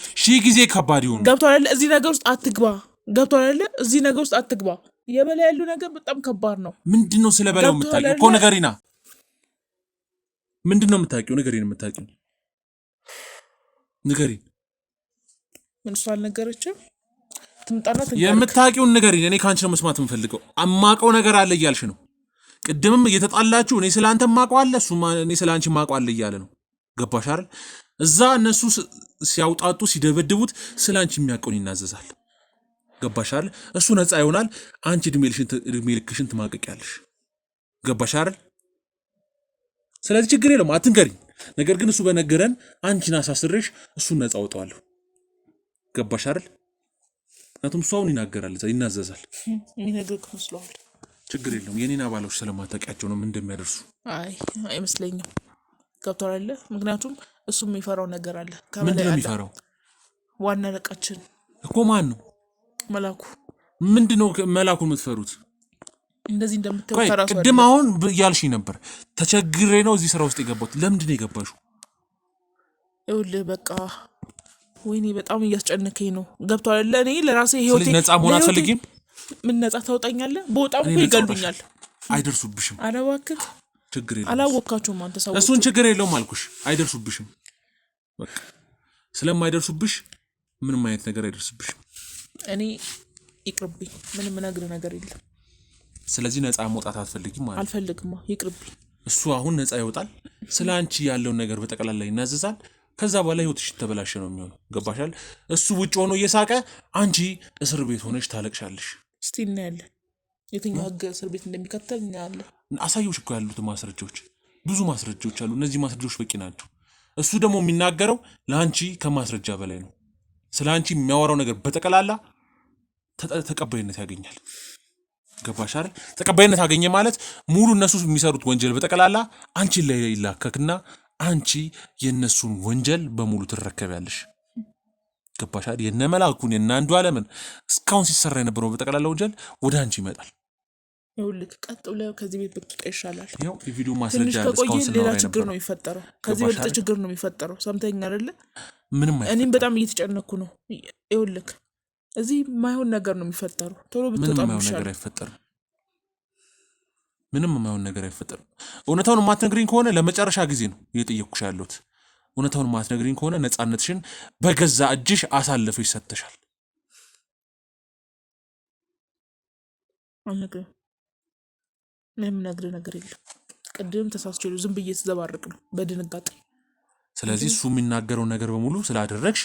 ጊዜ ከባድ ይሆኑ። ገብቷል አይደል? እዚህ ነገር ውስጥ አትግባ። ገብቷል አይደል? እዚህ ነገር ውስጥ አትግባ። የበላይ ያሉ ነገር በጣም ከባድ ነው። ምንድነው ስለበላው የምታውቂው? እኮ ነገሪና ምንድነው የምታውቂው? ነገሪን የምታውቂው ነገሪን። ምን እሷ አልነገረችም? ትምጣና የምታውቂውን ነገሪን። እኔ ካንቺ ነው መስማት የምፈልገው። አማቀው ነገር አለ እያልሽ ነው። ቅድምም እየተጣላችሁ እኔ ስላንተ ማውቀው አለ እሱ እኔ ስላንቺ ማውቀው አለ እያለ ነው። ገባሽ አይደል? እዛ እነሱ ሲያውጣጡ ሲደበድቡት ስላንቺ የሚያውቀውን ይናዘዛል። ገባሽ አይደል? እሱ ነፃ ይሆናል። አንቺ እድሜ ልክሽን ትማቀቂያለሽ። ገባሽ አይደል? ስለዚህ ችግር የለውም አትንገሪኝ። ነገር ግን እሱ በነገረን አንቺን አሳስሬሽ እሱን ነፃ አውጣዋለሁ። ገባሽ አይደል? ምክንያቱም እሱ አሁን ይናገራል፣ ይናዘዛል። የሚነግርህ መስሎሃል? ችግር የለውም። የኔን አባሎች ስለማታውቂያቸው ነው ምን እንደሚያደርሱ። አይ አይመስለኝም። ገብቶሃል አይደል? ምክንያቱም እሱ የሚፈራው ነገር አለ። ምንድን ነው የሚፈራው? ዋና አለቃችን እኮ ማን ነው? መላኩ። ምንድነው መላኩን የምትፈሩት? እንደዚህ እንደምትፈራ ሰው ቅድም አሁን ያልሽኝ ነበር ተቸግሬ ነው እዚህ ስራ ውስጥ የገባሁት። ለምንድን ነው የገባሽው? ይኸውልህ በቃ ወይኔ በጣም እያስጨነከኝ ነው። ገብቶሃል አይደል? እኔ ለራሴ ህይወቴ ነፃ መሆን አትፈልጊም? ምን ነፃ ታውጣኛለህ? በጣም እኮ ይገሉኛል። አይደርሱብሽም። ኧረ እባክህ ችግር የለውም። አላወቃችሁም አንተ ሰዎች። እሱን ችግር የለውም አልኩሽ። አይደርሱብሽም። በቃ ስለማይደርሱብሽ ምንም አይነት ነገር አይደርስብሽም። እኔ ይቅርብኝ። ምንም ነገር የለም። ስለዚህ ነፃ መውጣት አትፈልጊም ማለት? አልፈልግማ፣ ይቅርብኝ። እሱ አሁን ነፃ ይወጣል። ስለ አንቺ ያለውን ነገር በጠቅላላ ይናዘዛል። ከዛ በኋላ ህይወትሽ ተበላሸ ነው የሚሆነው። ገባሻል? እሱ ውጭ ሆኖ እየሳቀ አንቺ እስር ቤት ሆነሽ ታለቅሻለሽ። እስቲ እናያለን የትኛው ህግ እስር ቤት እንደሚከተል እናያለን። አሳየውሽ እኮ ያሉት ማስረጃዎች፣ ብዙ ማስረጃዎች አሉ። እነዚህ ማስረጃዎች በቂ ናቸው። እሱ ደግሞ የሚናገረው ለአንቺ ከማስረጃ በላይ ነው። ስለ አንቺ የሚያወራው ነገር በጠቅላላ ተቀባይነት ያገኛል። ገባሽ አይደል? ተቀባይነት አገኘ ማለት ሙሉ እነሱ የሚሰሩት ወንጀል በጠቅላላ አንቺን ላይ ይላከክና አንቺ የነሱን ወንጀል በሙሉ ትረከቢያለሽ። ገባሽ አይደል? የነ መላኩን የነ አንዱ ዓለምን እስካሁን ሲሰራ የነበረው በጠቅላላ ወንጀል ወደ አንቺ ይመጣል። ይኸውልህ ቀጥ ብለህ ከዚህ ቤት ብትወጣ ይሻላል። ያው የቪዲዮ ማስረጃ አለ። እስካሁን ሌላ ችግር ነው የሚፈጠረው። ከዚህ በልጥ ችግር ነው የሚፈጠረው። ሰምተኸኝ አይደለ? እኔም በጣም እየተጨነኩ ነው። ይኸውልህ እዚህ ማይሆን ነገር ነው የሚፈጠረው። ቶሎ ብትወጣ ይሻላል። ምንም የማይሆን ነገር አይፈጠርም። እውነታውን የማትነግሪኝ ከሆነ ለመጨረሻ ጊዜ ነው እየጠየቅኩሽ ያለሁት። እውነታውን የማትነግሪኝ ከሆነ ነፃነትሽን በገዛ እጅሽ አሳልፈሽ ሰጥተሻል። አልነግርህም። ምንም ነግርህ ነገር የለም። ቅድም ተሳስቼ ዝም ብዬ ተዘባርቅ ነው በድንጋጤ። ስለዚህ እሱ የሚናገረው ነገር በሙሉ ስላደረግሽ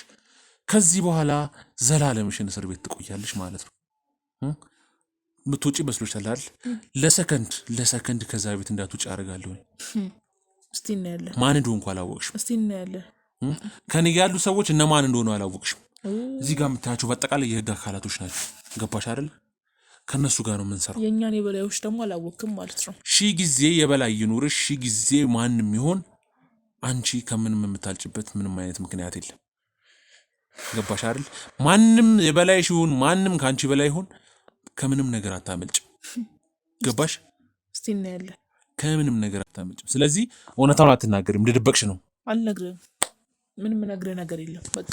ከዚህ በኋላ ዘላለምሽን እስር ቤት ትቆያለሽ ማለት ነው። ምትወጪ መስሎሻል አይደል? ለሰከንድ ከዛ ቤት እንዳትወጪ አደርጋለሁ። እስቲ እናያለን። ማን እንደሆንኩ አላወቅሽም። እስቲ እናያለን። ከኔ ጋር ያሉ ሰዎች እነማን እንደሆኑ አላወቅሽም። እዚህ ጋር የምታያቸው በአጠቃላይ የህግ አካላቶች ናቸው። ገባሽ አይደል? ከነሱ ጋር ነው የምንሰራው። የእኛን የበላዮች ደግሞ አላወቅም ማለት ነው። ሺህ ጊዜ የበላይ ይኑርሽ፣ ሺህ ጊዜ ማንም ይሆን አንቺ ከምንም የምታልጭበት ምንም አይነት ምክንያት የለም። ገባሽ አይደል? ማንም የበላይሽ ይሁን ማንም ከአንቺ በላይ ይሁን ከምንም ነገር አታመልጭም። ገባሽ? እስቲ እናያለን። ከምንም ነገር አታመልጭም። ስለዚህ እውነታውን አትናገሪም። እንደደበቅሽ ነው። አልነግርህም። ምንም ነግርህ ነገር የለም። በቃ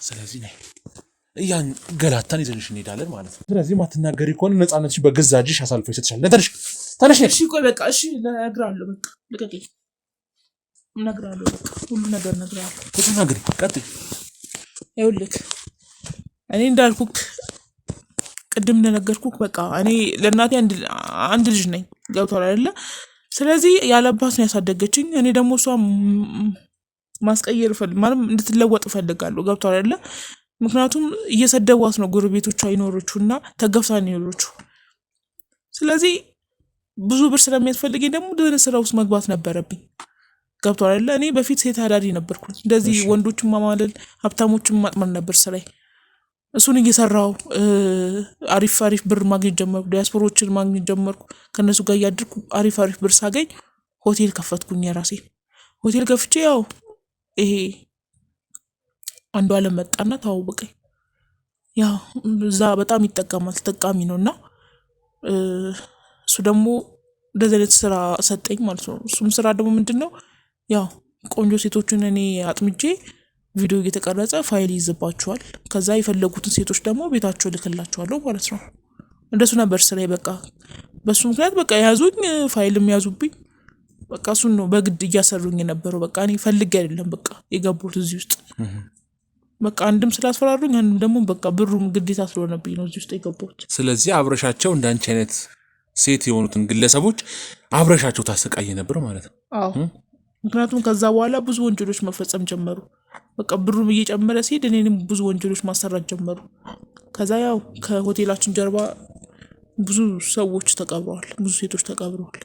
ስለዚህ ነይ ያን ገላታን ይዘንሽ እንሄዳለን ማለት ነው። ስለዚህ ማትናገሪ ከሆነ ነፃነትሽ በገዛ እጅሽ አሳልፈሽ ይሰጥሻል። ተነሽ። እሺ ቆይ በቃ እሺ፣ እነግርሃለሁ። በቃ ልቀቀኝ። እነግርሃለሁ። በቃ ሁሉ ነገር እነግርሃለሁ። ተናገሪ። ቀጥይ። ይኸውልህ እኔ እንዳልኩክ ቅድም እንደነገርኩክ በቃ እኔ ለእናቴ አንድ ልጅ ነኝ። ገብቷል አይደለ? ስለዚህ ያለባት ነው ያሳደገችኝ። እኔ ደግሞ እሷ ማስቀየር ማለት እንድትለወጥ እፈልጋለሁ። ገብቷል አይደለ? ምክንያቱም እየሰደቧት ነው ጎረቤቶቿ ይኖሮቹ እና ተገፍታ ነው ይኖሮቹ። ስለዚህ ብዙ ብር ስለሚያስፈልገኝ ደግሞ ወደ ስራ ውስጥ መግባት ነበረብኝ። ገብቷል አይደለ? እኔ በፊት ሴት አዳሪ ነበርኩ። እንደዚህ ወንዶችን ማማለል፣ ሀብታሞችን ማጥመር ነበር ስራዬ። እሱን እየሰራው አሪፍ ብር ማግኘት ጀመርኩ። ዲያስፖሮችን ማግኘት ጀመርኩ። ከነሱ ጋር እያደርኩ አሪፍ ብር ሳገኝ ሆቴል ከፈትኩኝ። የራሴ ሆቴል ከፍቼ ያው ይሄ አንዱ አለም መጣና ተዋወቀኝ። ያው እዛ በጣም ይጠቀማል፣ ተጠቃሚ ነውና እሱ ደግሞ እንደዚህ አይነት ስራ ሰጠኝ ማለት ነው። እሱም ስራ ደግሞ ምንድነው ያው ቆንጆ ሴቶችን እኔ አጥምጄ ቪዲዮ እየተቀረጸ ፋይል ይይዝባቸዋል። ከዛ የፈለጉትን ሴቶች ደግሞ ቤታቸው ልክላቸዋለሁ ማለት ነው። እንደሱ ነበር ስራዬ። በቃ በሱ ምክንያት በቃ ያዙኝ፣ ፋይልም ያዙብኝ። በቃ እሱን ነው በግድ እያሰሩኝ የነበረው። በቃ እኔ ፈልጌ አይደለም በቃ የገባሁት እዚህ ውስጥ። በቃ አንድም ስላስፈራሩኝ፣ አንድም ደግሞ በቃ ብሩም ግዴታ ስለሆነብኝ ነው እዚህ ውስጥ የገባሁት። ስለዚህ አብረሻቸው እንዳንቺ አይነት ሴት የሆኑትን ግለሰቦች አብረሻቸው ታሰቃየ ነበር ማለት ነው? አዎ። ምክንያቱም ከዛ በኋላ ብዙ ወንጀሎች መፈጸም ጀመሩ። በቃ ብሩም እየጨመረ ሲሄድ እኔንም ብዙ ወንጀሎች ማሰራት ጀመሩ። ከዛ ያው ከሆቴላችን ጀርባ ብዙ ሰዎች ተቀብረዋል፣ ብዙ ሴቶች ተቀብረዋል።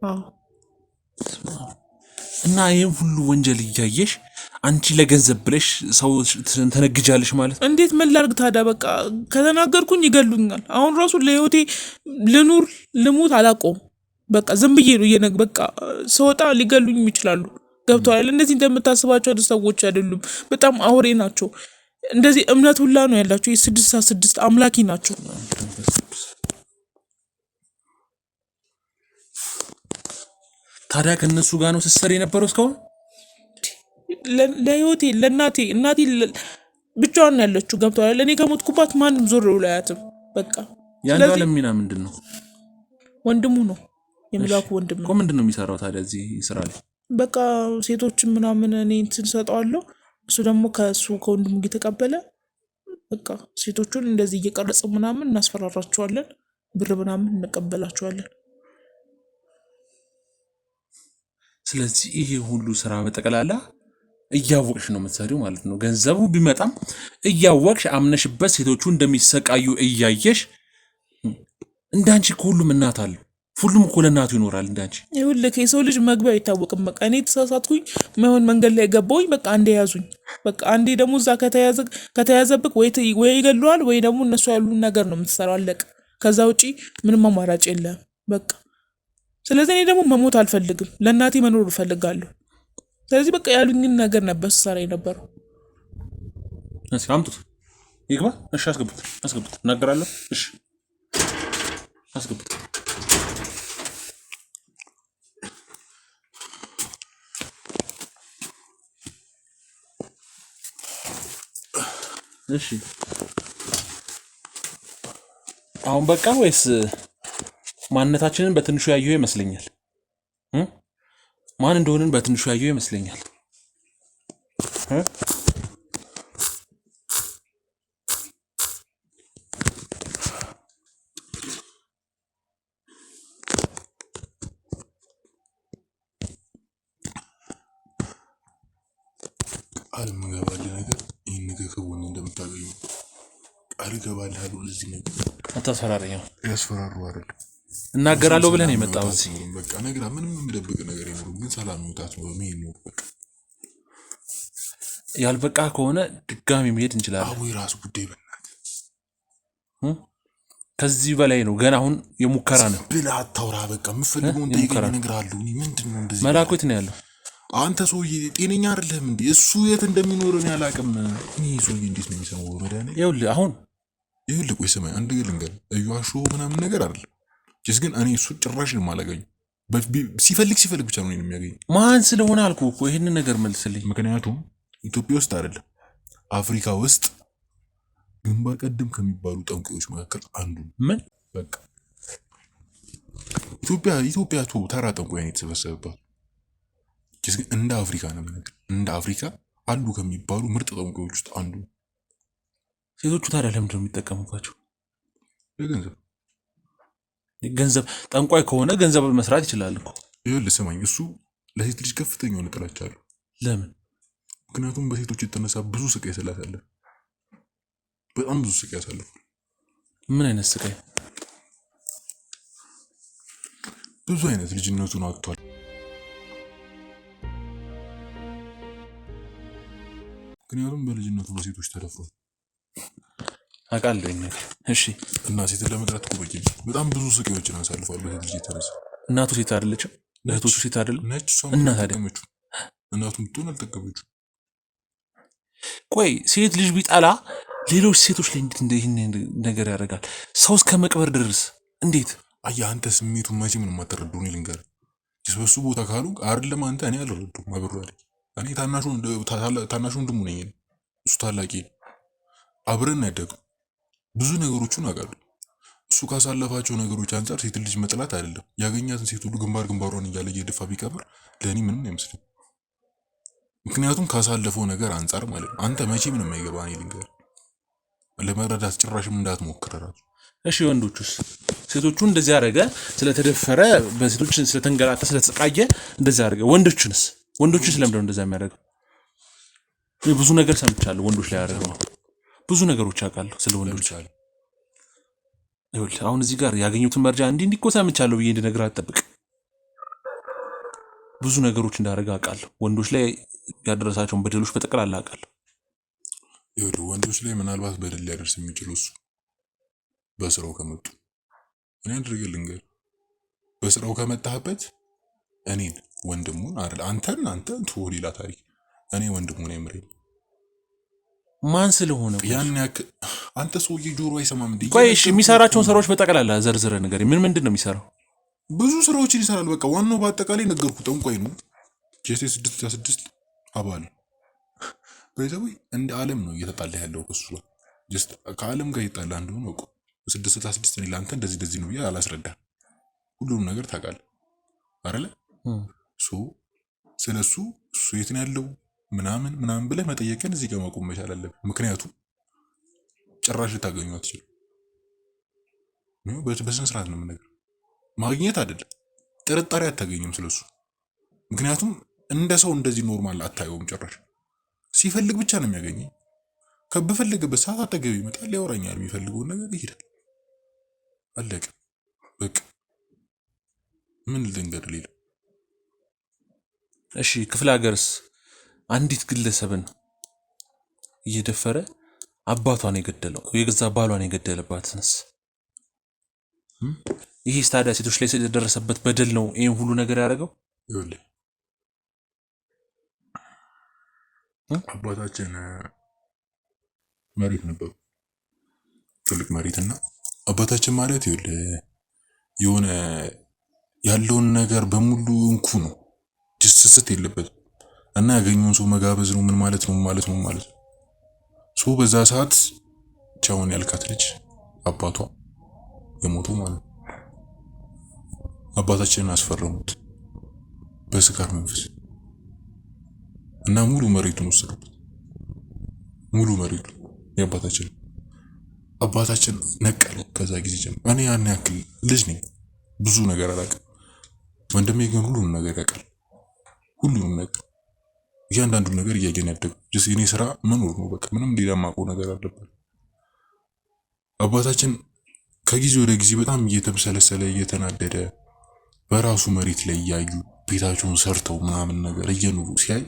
አዎ። እና ይህን ሁሉ ወንጀል እያየሽ አንቺ ለገንዘብ ብለሽ ሰው ተነግጃለሽ ማለት? እንዴት ምን ላድርግ ታዲያ? በቃ ከተናገርኩኝ ይገሉኛል። አሁን ራሱ ለህይወቴ ልኑር ልሙት አላውቀውም። በቃ ዝም ብዬ ነው በቃ ስወጣ ሊገሉኝ ይችላሉ። ገብቷል? እንደዚህ እንደምታስባቸው አይነት ሰዎች አይደሉም። በጣም አውሬ ናቸው። እንደዚህ እምነት ሁላ ነው ያላቸው። የ666 አምላኪ ናቸው። ታዲያ ከነሱ ጋር ነው ስትሰሪ የነበረው እስካሁን? ለህይወቴ ለእናቴ ብቻዋን ያለችው። ገብቷል? እኔ ከሞትኩባት ማንም ዞር ብሎ አያትም። በቃ ያንዱ አለም ሚና ምንድን ነው? ወንድሙ ነው የምላኩ ወንድም ነው። ምንድን ነው የሚሰራው ታዲያ እዚህ ስራ ላይ? በቃ ሴቶችን ምናምን እኔ እንትን ሰጠዋለሁ። እሱ ደግሞ ከእሱ ከወንድሙ እየተቀበለ በቃ ሴቶቹን እንደዚህ እየቀረጽ ምናምን እናስፈራራቸዋለን። ብር ምናምን እንቀበላቸዋለን። ስለዚህ ይሄ ሁሉ ስራ በጠቅላላ እያወቅሽ ነው የምትሰሪው ማለት ነው። ገንዘቡ ቢመጣም እያወቅሽ አምነሽበት ሴቶቹ እንደሚሰቃዩ እያየሽ። እንዳንቺ ከሁሉም እናት አለ። ሁሉም እኮ ለእናቱ ይኖራል እንዳንቺ። ይኸውልህ የሰው ልጅ መግቢያ አይታወቅም። በቃ እኔ ተሳሳትኩኝ፣ ማይሆን መንገድ ላይ ገባሁኝ። በቃ አንዴ ያዙኝ። በቃ አንዴ ደግሞ እዛ ከተያዘብክ ወይ ይገለዋል ወይ ደግሞ እነሱ ያሉን ነገር ነው የምትሰራው። አለቅ። ከዛ ውጪ ምንም አማራጭ የለም በቃ። ስለዚህ እኔ ደግሞ መሞት አልፈልግም። ለእናቴ መኖር እፈልጋለሁ። ስለዚህ በቃ ያሉኝን ነገር ነበር ስሰራ የነበረው። እሺ አምጡት፣ ይግባ። እሺ አስገቡት። እናገራለሁ። እሺ አስገቡት። እሺ አሁን በቃ ወይስ ማንነታችንን በትንሹ ያየው ይመስለኛል? ማን እንደሆነን በትንሹ ያየው ይመስለኛል። አልምገባልህ ነገር ይህን ነገር ከጎኔ እንደምታገኙ ቃል እገባልሃለሁ። ለዚህ ነገር አታስፈራረኝ። ያስፈራሩ አይደል? እናገራለሁ ብለን የመጣው በቃ ነገር ምንም የምደብቅ ነገር የኖሩ ግን ሰላም ይውጣት ነው በሚል ነው። በቃ ያልበቃ ከሆነ ድጋሚ መሄድ እንችላለን። አዎ የራሱ ጉዳይ በእናትህ ከዚህ በላይ ነው። ገና አሁን የሙከራ ነው ብለህ አታውራ። በቃ የምፈልገውን ጠይቀኝ እነግርሃለሁ። ምንድን ነው እንደዚህ? መላኩት ነው ያለው። አንተ ሰውዬ ጤነኛ አይደለህም እንዴ? እሱ የት እንደሚኖር እኔ አላውቅም። እኔ ሰውዬ እንዴት ነው የሚሰማው? በመድኃኒዓለም ይኸውልህ ቆይ ስማኝ፣ አንድ ነገር ልንገርህ። እዩዋሾ ምናምን ነገር አይደለም ጭስ ግን እኔ እሱ ጭራሽ ነው የማላገኘው። ሲፈልግ ብቻ ነው የሚያገኘው። ማን ስለሆነ አልኩህ እኮ ይሄንን ነገር መልስልኝ። ምክንያቱም ኢትዮጵያ ውስጥ አይደለም አፍሪካ ውስጥ ግንባር ቀደም ከሚባሉ ጠንቋዮች መካከል አንዱ ምን በቃ ኢትዮጵያ ተራ ጠንቋይ ነው የተሰበሰበባት። ጭስ ግን እንደ አፍሪካ ነው ማለት እንደ አፍሪካ አሉ ከሚባሉ ምርጥ ጠንቋዮች ውስጥ አንዱ ሴቶቹ ታዲያ ለምንድን ነው የሚጠቀሙባቸው? ለገንዘብ። ገንዘብ ጠንቋይ ከሆነ ገንዘብ መስራት ይችላል እኮ። ይኸውልህ ስማኝ፣ እሱ ለሴት ልጅ ከፍተኛ የሆነ ጥላቻ አለው። ለምን? ምክንያቱም በሴቶች የተነሳ ብዙ ስቃይ ስላሳለፈ፣ በጣም ብዙ ስቃይ ያሳለፈ። ምን አይነት ስቃይ? ብዙ አይነት ልጅነቱን አጥቷል። ምክንያቱም በልጅነቱ በሴቶች ተደፍሯል። አውቃለሁ ነገር። እሺ እና ሴትን ለመጥራት እኮ በቂ በጣም ብዙ ስቃዮችን አሳልፏል በሴት ልጅ የተነሳ። እናቱ ሴት አይደለችም? እህቶቹ ሴት አይደለም? ነች። እሷ እና ታዲያ እናቱም ብትሆን አልጠቀመችው። ቆይ ሴት ልጅ ቢጠላ ሌሎች ሴቶች ላይ እንዴት ይህን ነገር ያደርጋል? ሰው እስከ መቅበር ድረስ እንዴት? አየህ አንተ ስሜቱን መቼ ምንም አትረዳው። እኔ ልንገርህ፣ በሱ ቦታ ካሉ አይደለም አንተ እኔ አልረዳውም። አብሬ እኔ ታናሹ ወንድሙ ነኝ። እሱ ታላቂ። አብረን ያደግነው ብዙ ነገሮችን አውቃለሁ። እሱ ካሳለፋቸው ነገሮች አንጻር ሴት ልጅ መጥላት አይደለም ያገኛትን ሴት ሁሉ ግንባሯን እያለ እየደፋ ቢቀብር ለእኔ ምንም አይመስልም። ምክንያቱም ካሳለፈው ነገር አንጻር ማለት ነው። አንተ መቼ ምንም አይገባ። እኔ ልንገርህ፣ ለመረዳት ጭራሽም እንዳትሞክር እራሱ። እሺ ወንዶቹስ? ሴቶቹ እንደዚህ ያደረገ ስለተደፈረ፣ በሴቶች ስለተንገላታ፣ ስለተሰቃየ እንደዚህ ያደረገ። ወንዶቹንስ? ወንዶቹን ስለምንድነው እንደዛ የሚያደርገው? ብዙ ነገር ሰምቻለሁ ወንዶች ላይ ያደረገው ብዙ ነገሮች አውቃለሁ ስለ ወንዶች። ይኸውልህ አሁን እዚህ ጋር ያገኙትን መረጃ እንዲህ እኮ ሰምቻለሁ ብዬ እንድነግርህ አትጠብቅ። ብዙ ነገሮች እንዳደረገ አውቃለሁ። ወንዶች ላይ ያደረሳቸውን በደሎች በጠቅላላ አውቃለሁ። ይኸውልህ ወንዶች ላይ ምናልባት በደል ሊያደርስ የሚችለው እሱ በስራው ከመጡ እኔ አድርገህ ልንገርህ፣ በስራው ከመጣህበት እኔን ወንድሙን አይደል አንተን ትወው ሌላ ታሪክ። እኔ ወንድሙን አይምረኝ ማን ስለሆነ ያን ያክል አንተ ሰውዬ ጆሮ አይሰማም እንዴ? ቆይ እሺ የሚሰራቸውን ስራዎች በጠቅላላ ዘርዝረ ነገር ምንድን ነው የሚሰራው? ብዙ ስራዎችን ይሰራል። በቃ ዋናው በአጠቃላይ ነገርኩ፣ ጠንቋይ ነው። ጄቴ 6 አባል በዛው እንደ ዓለም ነው እየተጣላ ያለው እሱ ጀስት ከዓለም ጋር ይጣላ እንደሆነ ነው። 6 እኔ ላንተ እንደዚህ ነው ብዬ አላስረዳም። ሁሉም ነገር ታውቃለህ አይደለ? ስለሱ እሱ የት ነው ያለው ምናምን ብለህ መጠየቅን እዚህ ጋር ማቆም መቻል አለብህ። ምክንያቱም ጭራሽ ልታገኙ አትችልም። በስነ ስርዓት ነው የምነግርህ። ማግኘት አይደለም ጥርጣሬ አታገኝም ስለሱ። ምክንያቱም እንደ ሰው እንደዚህ ኖርማል አታየውም። ጭራሽ ሲፈልግ ብቻ ነው የሚያገኘኝ። በፈለገበት ሰዓት አጠገብ ይመጣል፣ ያወራኛል፣ የሚፈልገውን ነገር ይሄዳል። አለቀ በቃ። ምን ልንገርህ ሌላ? እሺ ክፍለ ሀገርስ አንዲት ግለሰብን እየደፈረ አባቷን የገደለው የገዛ ባሏን የገደለባትንስ? ይሄ ታዲያ ሴቶች ላይ የደረሰበት በደል ነው ይሄን ሁሉ ነገር ያደረገው? ይኸውልህ አባታችን መሬት ነበሩ፣ ትልቅ መሬትና አባታችን ማለት ይኸውልህ የሆነ ያለውን ነገር በሙሉ እንኩ ነው፣ ስስት የለበትም እና ያገኘውን ሰው መጋበዝ ነው። ምን ማለት ነው ሰው በዛ ሰዓት ቻውን ያልካት ልጅ አባቷ የሞቱ ማለት ነው። አባታችንን አስፈረሙት በስካር መንፈስ እና ሙሉ መሬቱን ወሰዱበት። ሙሉ መሬቱ አባታችን ነቀለ። ከዛ ጊዜ ጀምሮ እኔ ያን ያክል ልጅ ነኝ፣ ብዙ ነገር አላውቅም። ወንድሜ ግን ሁሉንም ነገር ያውቃል። ሁሉንም ነገር እያንዳንዱ ነገር እያየን ያደገው የኔ ስራ መኖር ነው። በቃ ምንም ሌላ የማውቀው ነገር አለበት። አባታችን ከጊዜ ወደ ጊዜ በጣም እየተብሰለሰለ እየተናደደ በራሱ መሬት ላይ እያዩ ቤታቸውን ሰርተው ምናምን ነገር እየኖሩ ሲያይ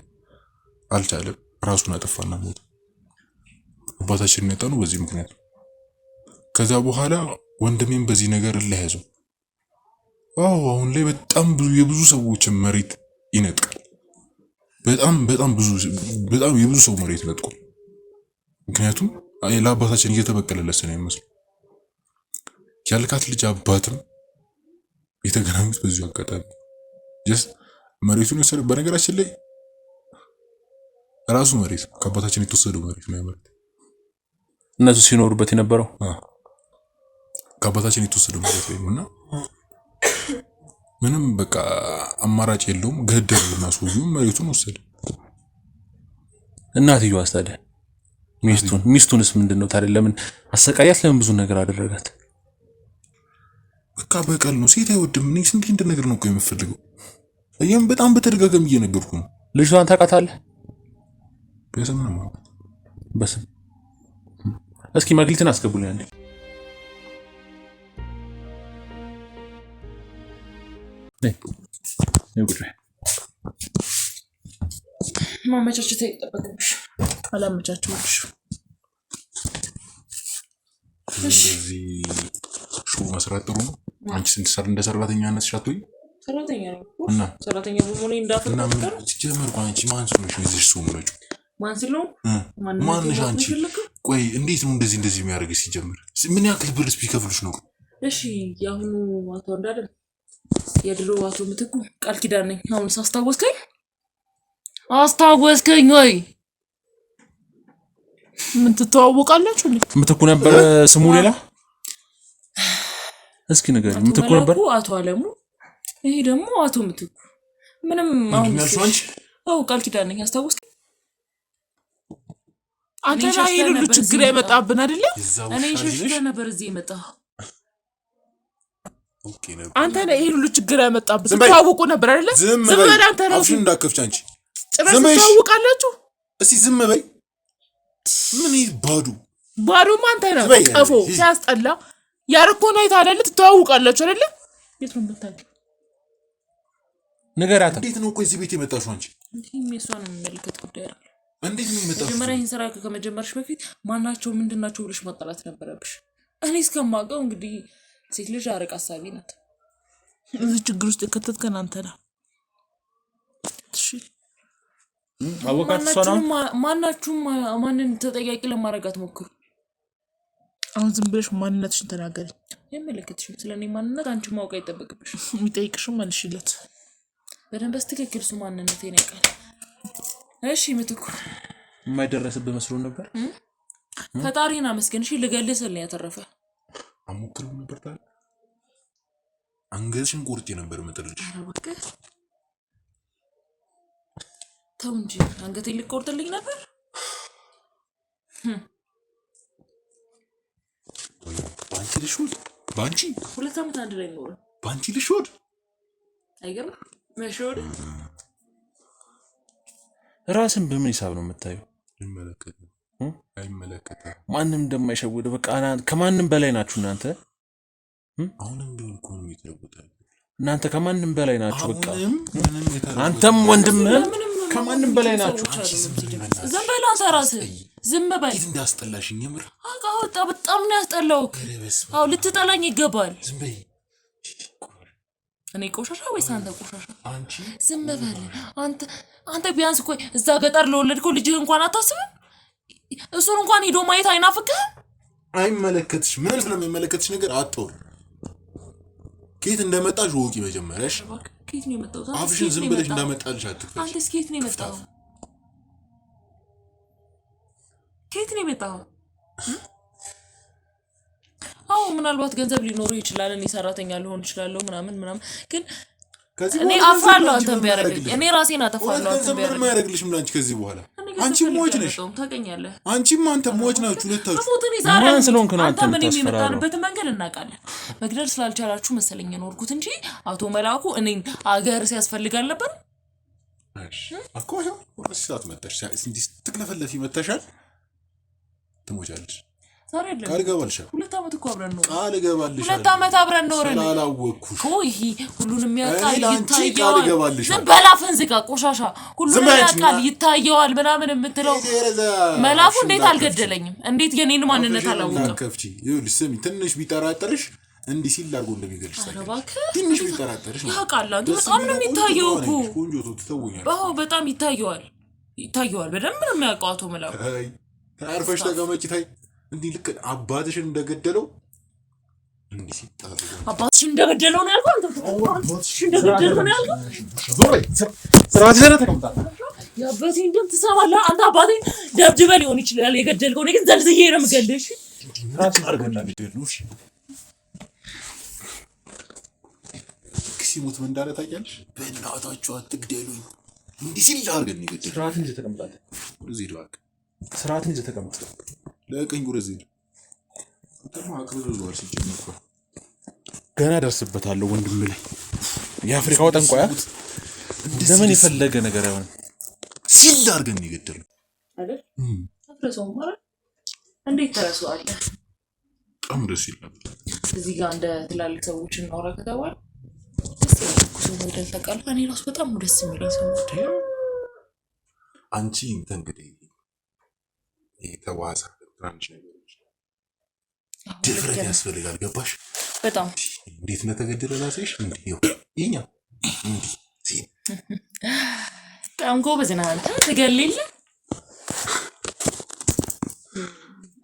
አልቻለም። ራሱን አጠፋና ሞተ። አባታችን ያጣኑ በዚህ ምክንያት። ከዛ በኋላ ወንድሜም በዚህ ነገር ለያዘው። አሁን ላይ በጣም የብዙ ሰዎችን መሬት ይነጥቃል። በጣም የብዙ ሰው መሬት ነጥቋል። ምክንያቱም ለአባታችን እየተበቀለለት ነው የሚመስለው። ያልካት ልጅ አባትም የተገናኙት በዚሁ አጋጣሚ መሬቱን ወሰደ። በነገራችን ላይ ራሱ መሬት ከአባታችን የተወሰደው መሬት ነው ያመረተ እነሱ ሲኖሩበት የነበረው ከአባታችን የተወሰደው መሬት ነውና ምንም በቃ አማራጭ የለውም። ገደሉና ሰውየው መሬቱን ወሰደ። እናትየዋ አስተዳደ ሚስቱንስ ምንድነው ታዲያ? ለምን አሰቃያት? ለምን ብዙ ነገር አደረጋት? በቃ በቀል ነው። ሴት አይወድም። እኔ ስንት እንደ ነገር ነው እኮ የምፈልገው። እየም በጣም በተደጋጋሚ እየነገርኩ ነው። ልጅቷን ታውቃታለህ? በስም ነው ማለት በስም። እስኪ ማግሊትን አስገቡልኝ አንዴ። ማመቻቸት አይጠበቅብሽ። አላመቻቸውልሽ። እዚህ ሾው መስራት ጥሩ ነው። አንቺ ስንት ሰር እንደ ሰራተኛነትሽ አትወይ? ሰራተኛ ነው እና ሰራተኛ በመሆኔ እንዳፈቀረ ሲጀመር አንቺ ማን ስለሆንሽ ነው እዚህ ሾው ምረጩ? ማን ስለሆነ ማንሽ አንቺ? ቆይ እንዴት ነው እንደዚህ የሚያደርግ? ሲጀምር ምን ያክል ብርስ ቢከፍሉሽ ነው? እሺ ያሁኑ አቶ እንዳለ የድሮ አቶ ምትኩ ቃል ኪዳን ነኝ። አሁን አስታወስከኝ ወይ? ምን ትተዋወቃላችሁ? ምትኩ ነበር ስሙ ሌላ? እስኪ ንገሪኝ። ምትኩ ነበር አቶ አለሙ፣ ይሄ ደግሞ አቶ ምትኩ። ምንም አሁን ቃል ኪዳን ነኝ። አስታወስከኝ? አንተ ላይ ሁሉ ችግር ያመጣብን አይደለ? እኔ ሸሽተ ነበር እዚህ የመጣው። አንተ ላይ ሁሉ ችግር ያመጣብን ተዋውቁ ነበር አይደለ? ዝም በል አንተ ነው። አፍሽን እንዳከፍች አንቺ ዝም በይ። ተዋውቃላችሁ? እስቲ ዝም በይ። ምን ባዶ አንተ ነው። ቀፎ ሲያስጠላ ያረኮና አይታለለ። ትተዋውቃላችሁ አይደለ? የት ነው የምታውቂው? ንገራት። እንዴት ነው ቆይ እዚህ ቤት የመጣሽው አንቺ? እሷን የሚመለከት ጉዳይ አይደለም። እንዴት ነው የመጣሽው? መጀመሪያ ይሄን ስራ ከመጀመርሽ በፊት ማናቸው ምንድናቸው ብለሽ ማጣላት ነበረብሽ። እኔ እስከማውቀው እንግዲህ ሴት ልጅ አርቅ አሳቢ ናት። እዚህ ችግር ውስጥ የከተትከን አንተ ነህ። እሺ ማናችሁም ማንን ተጠያቂ ለማድረግ አትሞክሩ። አሁን ዝም ብለሽ ማንነትሽን ተናገሪ። የመለከትሽም ስለኔ ማንነት አንቺ ማወቅ አይጠበቅብሽ። የሚጠይቅሽም መልሽለት በደንብ በትክክል እሱ ማንነቴን ያውቃል። እሺ ምትኩ የማይደረስብህ መስሎ ነበር። ፈጣሪና መስገን። እሺ ልገልህ ስለኝ ያተረፈ አሞክረው ነበር ታዲያ አንገትሽን ቆርጬ ነበር መጥልሽ። ተው እንጂ አንገቴን ልቆርጥልኝ ነበር። ባንቺ ልሽውድ ባንቺ 2 ዓመት አንድ ላይ ኖረ። ባንቺ ልሽውድ አይገርም? መሽውድ ራስን በምን ሂሳብ ነው የምታየው? አይመለከትም። ማንም እንደማይሸውድ በቃ ከማንም በላይ ናችሁ እናንተ። አሁንም ቢሆን እኮ ነው የተለወጠው። እናንተ ከማንም በላይ ናችሁ። በቃ አንተም ወንድምህም ከማንም በላይ ናችሁ። ዝም በል አንተ ራስህ ዝም በል። እንዳስጠላሽኝ የምር አቃወጣ በጣም ነው ያስጠላው። አው ልትጠላኝ ይገባል። ዝም በይ። እኔ ቆሻሻ ወይስ አንተ ቆሻሻ? አንቺ ዝም በል አንተ ቢያንስ እኮ እዛ ገጠር ለወለድከው ልጅህ እንኳን አታስብም? እሱን እንኳን ሄዶ ማየት አይናፍቅህ? አይመለከትሽ። ምን ስለሚመለከትሽ ነገር አትወር። ከየት እንደመጣሽ ወቂ መጀመሪያሽ። ከየት ነው የመጣው? አፍሽን ዝም ብለሽ እንዳመጣልሽ አትክፈሽ። አንተስ ከየት ነው የመጣው? ከየት ነው የመጣው? አዎ ምናልባት ገንዘብ ሊኖር ይችላል። እኔ ሰራተኛ ልሆን ይችላልው ምናምን ግን እኔ አፍራለሁ አንተም ቢያረጋኝ። እኔ ራሴን አጠፋለሁ አንተም ቢያረጋኝ። ምን ያደርግልሽም ላንቺ ከዚህ በኋላ አንቺ ሞች ነሽ። ታገኛለህ። አንቺም አንተ ሞች ናችሁ ሁለታችሁ። ማን ስለሆንክ ነው አንተ የምታስፈራራው? መንገድ እናውቃለን። መግደል ስላልቻላችሁ መሰለኝ የኖርኩት እንጂ አቶ መላኩ እኔን አገር ሲያስፈልጋል ነበር። እሺ እኮ ይሄው ወርሲታት መጣሽ። እንዲህ ትክለፈለፊ መተሻል ትሞቻለሽ። ዛሬ አይደለም ቃል ገባልሽ። 2 ዓመት እኮ አብረን ነው። ቃል ገባልሽ። 2 ዓመት አብረን ኖረን ስላላወቅኩሽ ቆይ ሁሉንም ያውቃል ይታየዋል። ዝም በላፈን ዝጋ ቆሻሻ ሁሉንም ያውቃል ይታየዋል ምናምን የምትለው መላኩ እንዴት አልገደለኝም? እንዴት የኔን ማንነት አላወቀም? ከፍቺ ይኸውልሽ ስሚ ትንሽ ቢጠራጠርሽ እንዲህ ሲል አድርጎ እንደሚገልሽ ትንሽ ቢጠራጠርሽ ያውቃል። አንተ በጣም ነው የሚታየው እኮ ቆንጆ ትተውኛል። በጣም ይታየዋል በደንብ ነው የሚያውቀው አቶ መላኩ። አርፈሽ ተቀመጪ ታይ። እንዲህ ልክ አባትሽን እንደገደለው እንዲህ ሲጣጣ አባትሽን እንደገደለው ነው ያልኩት። አባትሽን እንደገደለው ነው ያልኩት። ስራሽ ዘረ ተቀምጣ ያባቴን ደም ትሰማለህ አንተ። አባቴን ደብድበህ ሊሆን ይችላል የገደልከው። እኔ ግን ዘልዝዬ ነው የምገልሽ። ራስ አርገና ቢደሉሽ ሲሞት ምን እንዳለ ታውቂያለሽ? በእናታችሁ አትግደሉኝ እንዲህ ሲል አርገን ይገደል። ራስን ተቀምጣለህ እዚህ ድባክ ስርዓትን ይዘህ ተቀመጥ። ለቀኝ ወደዚህ ደግሞ አቅርብ ብሏል። ሲጀምር ገና ደርስበታለሁ ወንድም ላይ የአፍሪካው ጠንቋያ ለምን የፈለገ ነገር አይሆንም። ሲል አድርገን ይገደሉ አይደል? አፍረሰው ማለት እንዴት ተረሳዋለህ? በጣም ደስ ይል ነበር። እዚህ ጋር እንደ ትላልቅ ሰዎች እናወራ ከተባለ ደስ ይላል። ሞዴል ተቃል እኔ ራሱ በጣም ደስ የሚለኝ ሰው ነው። አንቺ እንግዲህ የተዋሳ ትራንች ነገሮች ድፍረት ያስፈልጋል። ገባሽ? በጣም እንዴት ነው ተገደለ ላሳይሽ? እንዴ ይኛ እንዴ ሲል በጣም ጎበዝ ነህ አንተ። ትገለለ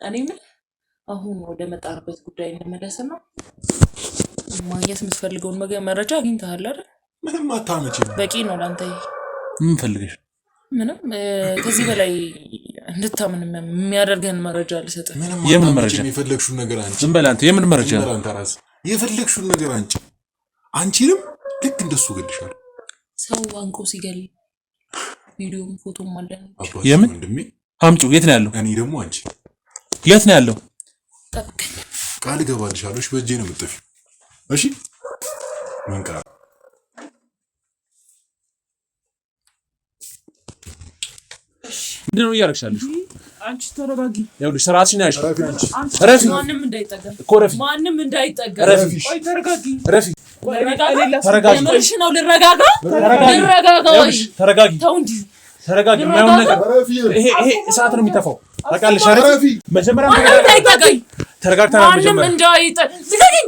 እኔ ምን አሁን ወደ መጣርበት ጉዳይ እንመለስና ማግኘት የምትፈልገውን መረጃ አግኝተሃል አይደል? ምንም አታመጪም። በቂ ነው ላንተ። ምን ፈልገሽ? ምንም ከዚህ በላይ እንድታምን የሚያደርገን መረጃ ልሰጥህ። የምን መረጃ? የፈለግሽውን ነገር አንቺ ዝም በል አንተ። የምን መረጃ? አንተ ራስህ የፈለግሽውን ነገር አንቺ አንቺንም ልክ እንደሱ ገልሻል። ሰው አንቆ ሲገል ቪዲዮም ፎቶም አለ። የምን አምጪው? የት ነው ያለው? እኔ ደግሞ አንቺ የት ነው ያለው? ጠብቀኝ። ቃል እገባልሻለሁ። በእጄ ነው የምትጠፊው። እሺ መንቃ ምንድን ነው እያደረግሻለሽ? አንቺ ተረጋጊ። ይኸውልሽ ስርዓትሽን ያዥ። ረፊ ማንም እንዳይጠጋ እኮ ረፊ፣ ማንም እንዳይጠጋ። ቆይ ተረጋጊ። ረፊ ተረጋጊ። የምርሽ ነው? ልረጋጋ? ልረጋጋ ወይ? ተረጋጊ። ተው እንጂ ተረጋጊ። የማይሆን ነገር ይሄ እሳት ነው የሚተፋው። ታውቃለሽ አይደል? መጀመሪያ እንዳይጠጋኝ። ተረጋግተናል። ማንም መጀመሪያ እንዳይጠጋኝ።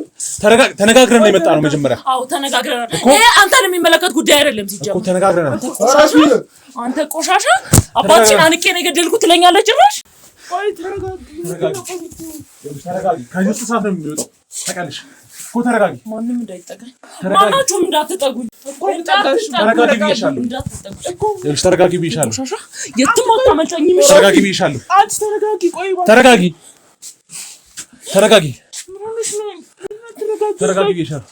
ተነጋግረን ነው የመጣ ነው። መጀመሪያ አዎ ተነጋግረናል። ይሄ አንተን የሚመለከት ጉዳይ አይደለም። ሲጀምር እኮ ተነጋግረናል። አንተ ቆሻሻ አባትሽን አንቄ ነው የገደልኩት ትለኛለህ ጭራሽ። ቆይ ተረጋጊ። ተረጋጊ። ከዚህ ውስጥ እሳት ነው የሚወጣው። ታውቃለሽ እኮ ተረጋጊ። ማንም እንዳይጠጋኝ። ማናችሁም እንዳትጠጉኝ። ተረጋጊ ብዬሻለሁ። ይኸውልሽ ተረጋጊ ብዬሻለሁ። የትም አታመልጠኝም። ተረጋጊ ብዬሻለሁ። አንቺ ተረጋጊ። ቆይ ተረጋጊ። ተረጋጊ። ምን ሆነሽ ነው? ተረጋጊ ብዬሻለሁ።